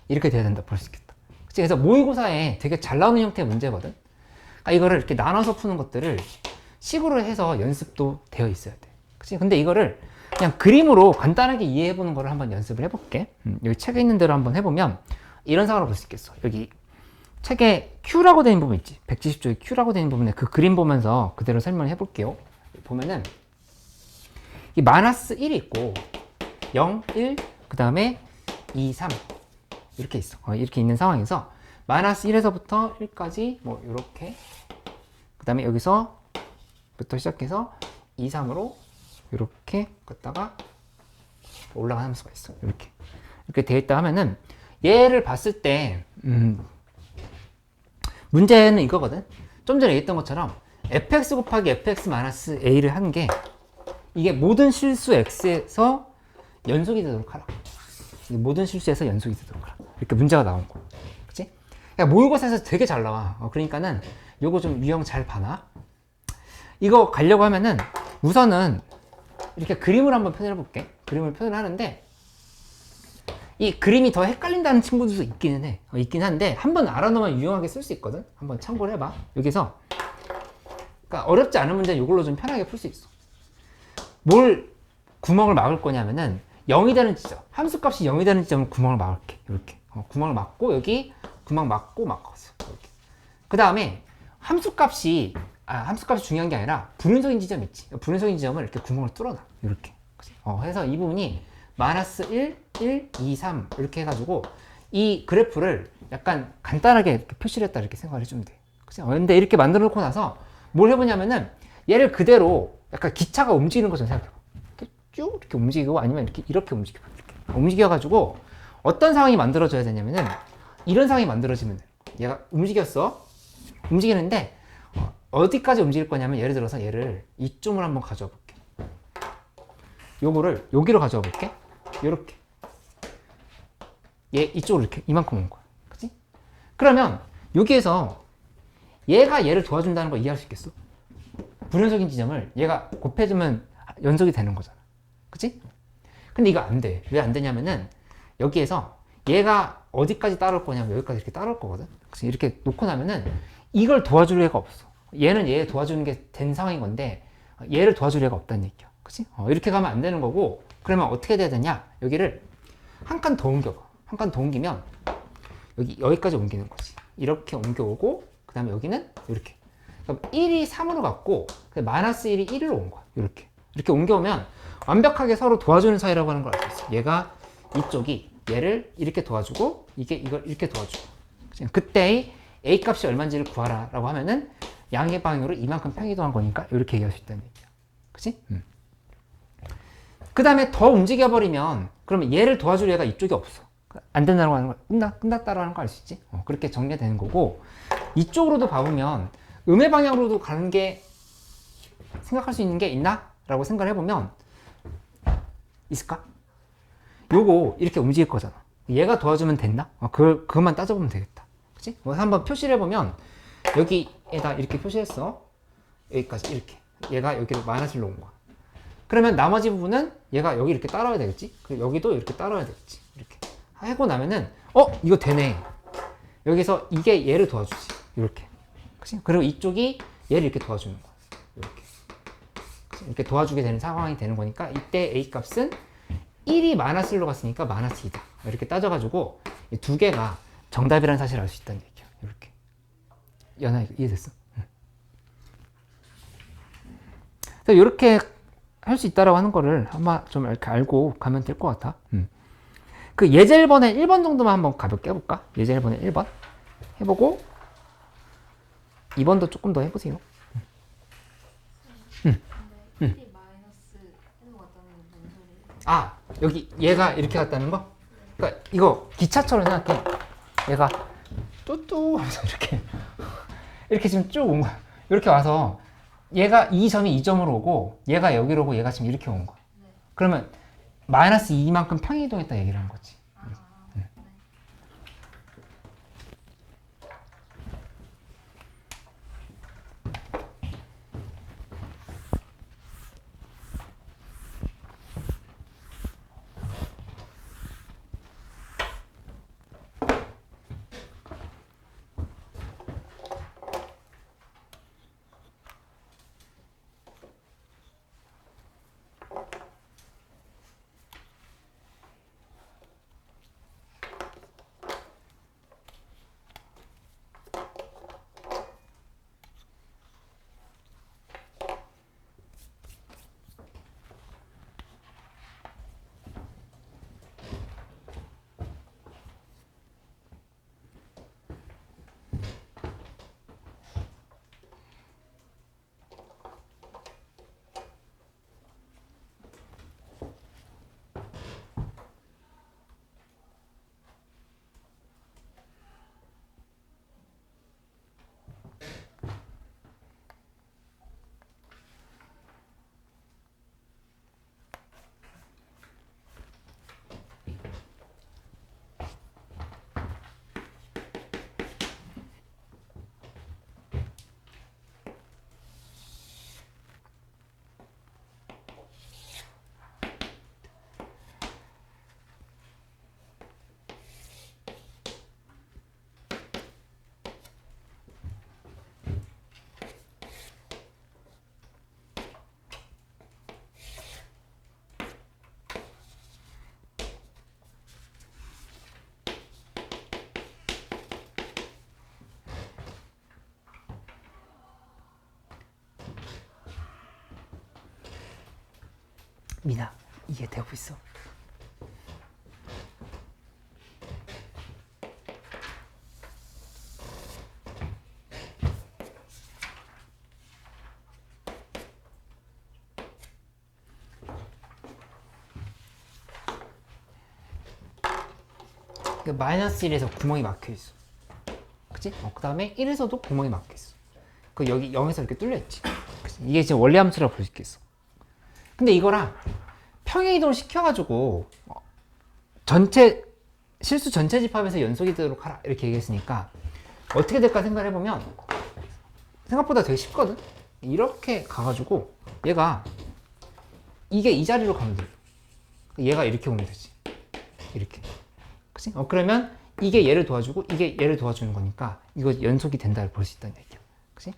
이렇게 돼야 된다. 볼 수 있겠다. 그치? 그래서 모의고사에 되게 잘 나오는 형태의 문제거든. 그러니까 이거를 이렇게 나눠서 푸는 것들을 식으로 해서 연습도 되어 있어야 돼. 그치? 근데 이거를 그냥 그림으로 간단하게 이해해 보는 거를 한번 연습을 해볼게. 여기 책에 있는 대로 한번 해보면 이런 상황을 볼 수 있겠어. 여기 책에 Q라고 되어 있는 부분 있지. 170쪽에 Q라고 되어 있는 부분에 그 그림 보면서 그대로 설명을 해볼게요. 보면은 이 마이너스 1이 있고 0, 1, 그 다음에 2, 3 이렇게 있어. 이렇게 있는 상황에서 마이너스 1에서부터 1까지 뭐 이렇게 그 다음에 여기서부터 시작해서 2, 3으로 이렇게 갔다가 올라가는 함수가 있어. 이렇게 되어 있다 하면은 얘를 봤을 때 문제는 이거거든. 좀 전에 얘기했던 것처럼 fx 곱하기 fx-a를 한 게 이게 모든 실수 x에서 연속이 되도록 하라. 모든 실수에서 연속이 되도록 하라. 이렇게 문제가 나온 거야. 그치? 그러니까 모의고사에서 되게 잘 나와. 그러니까는 요거 좀 유형 잘 봐놔. 이거 가려고 하면은 우선은 이렇게 그림을 한번 표현해 볼게. 그림을 표현하는데 이 그림이 더 헷갈린다는 친구들도 있기는 해. 있긴 한데 한번 알아놓으면 유용하게 쓸 수 있거든. 한번 참고를 해봐. 여기서 그러니까 어렵지 않은 문제는 이걸로 좀 편하게 풀 수 있어. 뭘 구멍을 막을 거냐면은 0이 되는 지점, 함수값이 0이 되는 지점을 구멍을 막을게. 이렇게 구멍을 막고 여기 구멍 막고 막았어. 이렇게. 그 다음에 함수값이 중요한 게 아니라 불연속인 지점 있지. 불연속인 지점을 이렇게 구멍을 뚫어놔. 이렇게. 해서 이 부분이 마이너스 1, 1, 2, 3 이렇게 해가지고 이 그래프를 약간 간단하게 이렇게 표시를 했다 이렇게 생각을 해주면 돼. 근데 이렇게 만들어 놓고 나서 뭘 해보냐면은 얘를 그대로 약간 기차가 움직이는 것처럼 생각해봐. 이렇게 쭉 이렇게 움직이고 아니면 이렇게 움직여봐. 이렇게 움직여가지고 어떤 상황이 만들어져야 되냐면은 이런 상황이 만들어지면 돼. 얘가 움직이는데 어디까지 움직일 거냐면 예를 들어서 얘를 이쪽으로 한번 가져와 볼게. 요거를 여기로 가져와 볼게. 요렇게. 얘 이쪽으로 이렇게 이만큼 온 거야. 그치? 그러면 여기에서 얘가 얘를 도와준다는 걸 이해할 수 있겠어? 불연속인 지점을 얘가 곱해주면 연속이 되는 거잖아. 그치? 근데 이거 안 돼. 왜 안 되냐면은 여기에서 얘가 어디까지 따라올 거냐면 여기까지 이렇게 따라올 거거든. 그치? 이렇게 놓고 나면은 이걸 도와줄 애가 없어. 얘는 얘 도와주는 게 된 상황인 건데 얘를 도와줄 애가 없다는 얘기야. 그치? 이렇게 가면 안 되는 거고 그러면 어떻게 돼야 되냐? 여기를 한 칸 더 옮겨봐. 한 칸 더 옮기면 여기까지 옮기는 거지. 이렇게 옮겨오고 그 다음에 여기는 이렇게. 그럼 1이 3으로 갔고 마이너스 1이 1로 온 거야. 이렇게 옮겨오면 완벽하게 서로 도와주는 사이라고 하는 걸 알 수 있어. 얘가 이쪽이 얘를 이렇게 도와주고 이걸 이렇게 도와주고. 그때의 a 값이 얼마인지를 구하라 라고 하면은 양의 방향으로 이만큼 평이동한 거니까 이렇게 얘기할 수 있다는 얘기야. 그치? 그 다음에 더 움직여버리면 그러면 얘를 도와줄 얘가 이쪽이 없어. 안 된다고 하는 걸 끝났다라는 걸 알 수 있지. 그렇게 정리가 되는 거고 이쪽으로도 봐보면 음의 방향으로도 가는 게 생각할 수 있는 게 있나? 라고 생각을 해보면 있을까? 요거 이렇게 움직일 거잖아. 얘가 도와주면 됐나? 그것만 따져보면 되겠다. 그치? 한번 표시를 해보면 여기에다 이렇게 표시했어. 여기까지 이렇게. 얘가 여기로 마이너스 1로 온 거야. 그러면 나머지 부분은 얘가 여기 이렇게 따라와야 되겠지? 그리고 여기도 이렇게 따라와야 되겠지? 이렇게 하고 나면은 이거 되네. 여기서 이게 얘를 도와주지. 이렇게. 그치? 그리고 이쪽이 얘를 이렇게 도와주는 거야. 이렇게. 그치? 이렇게 도와주게 되는 상황이 되는 거니까 이때 A 값은 1이 마이너스 1로 갔으니까 마이너스 2다. 이렇게 따져가지고 이 두 개가 정답이라는 사실을 알 수 있다는 얘기야. 이렇게. 연아 이거 이해됐어? 응. 그래서 이렇게 할 수 있다라고 하는 거를 아마 좀 이렇게 알고 가면 될 것 같아. 그 예제 1번에 1번 정도만 한번 가볍게 해볼까? 예제 1번에 1번 해보고 2번도 조금 더 해보세요. 근데 1이 마이너스 1로 갔다는 건 무슨 소리예요? 아, 여기 얘가 이렇게 갔다는 거? 그러니까 이거 기차처럼 생각해. 얘가 뚜뚜 하면서 이렇게 지금 쭉 온 거야. 이렇게 와서 얘가 이 점이 이 점으로 오고 얘가 여기로 오고 얘가 지금 이렇게 온 거야. 네. 그러면 마이너스 2만큼 평이동했다 얘기를 한 거지. 네. 미나, 이해되고 있어? 그 마이너스 1에서 구멍이 막혀 있어. 그치? 그 다음에 1에서도 구멍이 막혀 있어. 그 여기 0에서 이렇게 뚫려 있지. 그치? 이게 지금 원리 함수라고 볼 수 있겠어. 근데 이거랑 평행 이동을 시켜가지고 전체 실수 전체 집합에서 연속이 되도록 하라 이렇게 얘기했으니까 어떻게 될까 생각을 해보면 생각보다 되게 쉽거든. 이렇게 가가지고 얘가 이게 이 자리로 가면 돼. 얘가 이렇게 오면 되지. 이렇게. 그치? 그러면 이게 얘를 도와주고 이게 얘를 도와주는 거니까 이거 연속이 된다를 볼 수 있다는 얘기야. 그치?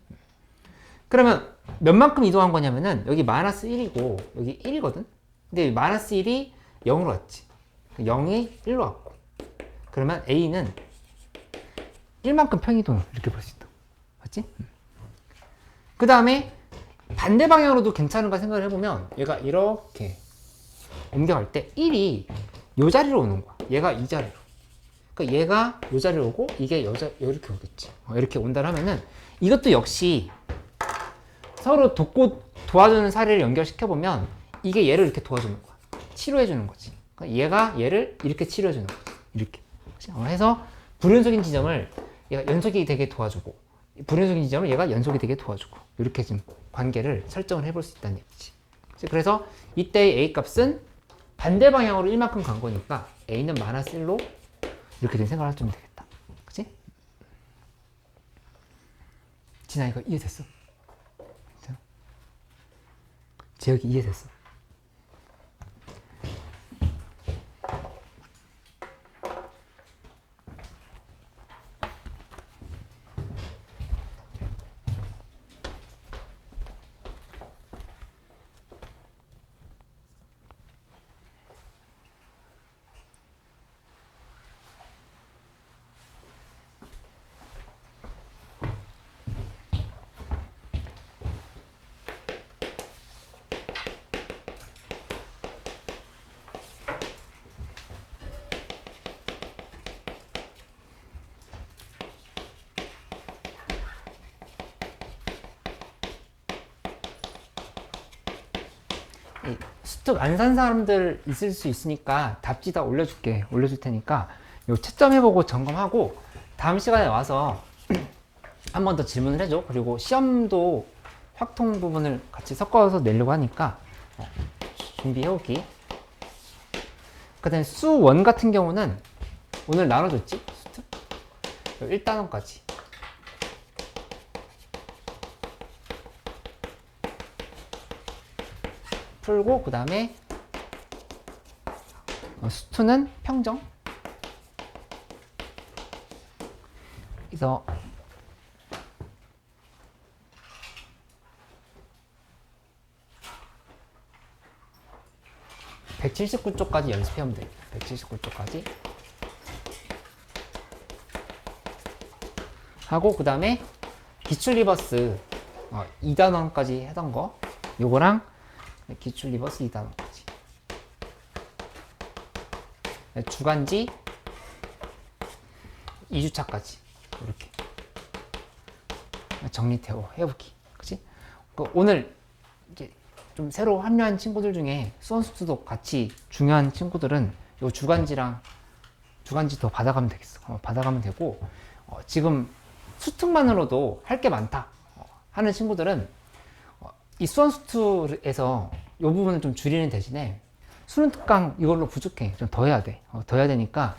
그러면 몇만큼 이동한 거냐면은 여기 마이너스 1이고 여기 1이거든? 근데 마이너스 1이 0으로 왔지. 0이 1로 왔고. 그러면 A는 1만큼 평이동을 이렇게 볼 수 있다. 맞지? 그 다음에 반대 방향으로도 괜찮은가 생각을 해보면 얘가 이렇게 옮겨갈 때 1이 요 자리로 오는 거야. 얘가 이 자리로. 그러니까 얘가 요 자리로 오고 이게 이렇게 오겠지. 이렇게 온다 하면은 이것도 역시 서로 도와주는 사례를 연결시켜보면 이게 얘를 이렇게 도와주는 거야. 치료해주는 거지. 그러니까 얘가 얘를 이렇게 치료해주는 거지. 이렇게. 해서 불연속인 지점을 얘가 연속이 되게 도와주고 불연속인 지점을 얘가 연속이 되게 도와주고 이렇게 좀 관계를 설정을 해볼 수 있다는 얘기지. 그래서 이때의 A 값은 반대 방향으로 1만큼 간 거니까 A는 마이너스 1로 이렇게 된 생각을 하면 되겠다. 그치? 진아 이거 이해됐어? 제역이 이해됐어? 수특 안 산 사람들 있을 수 있으니까 답지 다 올려줄 테니까 요 채점해보고 점검하고 다음 시간에 와서 한 번 더 질문을 해줘. 그리고 시험도 확통 부분을 같이 섞어서 내려고 하니까 준비해오기. 그 다음에 수1 같은 경우는 오늘 나눠줬지? 수특? 1단원까지 풀고 그 다음에 수2는 평정. 그래서 179쪽까지 연습해오면 돼. 179쪽까지 하고 그 다음에 기출 리버스 2단원까지 하던 거 요거랑 기출 리버스 2단원까지 주간지 2주차까지 이렇게 정리태워 해보기. 그치? 오늘 이제 좀 새로 합류한 친구들 중에 수원수투도 같이 중요한 친구들은 요 주간지 더 받아가면 되겠어. 받아가면 되고 지금 수특만으로도 할 게 많다 하는 친구들은 이 수원수투에서 이 부분을 좀 줄이는 대신에 수능 특강 이걸로 부족해. 좀 더 해야 돼. 더 해야 되니까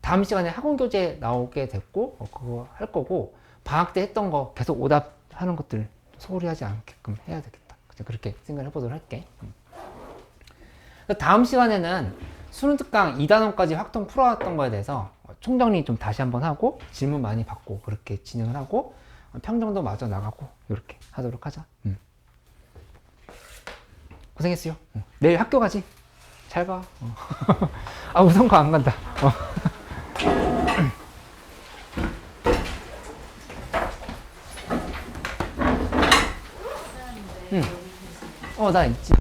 다음 시간에 학원 교재 나오게 됐고 그거 할 거고 방학 때 했던 거 계속 오답하는 것들 소홀히 하지 않게끔 해야 되겠다. 그렇게 생각을 해보도록 할게. 다음 시간에는 수능 특강 2단원까지 확통 풀어왔던 거에 대해서 총정리 좀 다시 한번 하고 질문 많이 받고 그렇게 진행을 하고 평정도 마저 나가고 이렇게 하도록 하자. 고생했어요. 내일 학교 가지. 잘 가. 아 우선과 안 간다. 나 있지.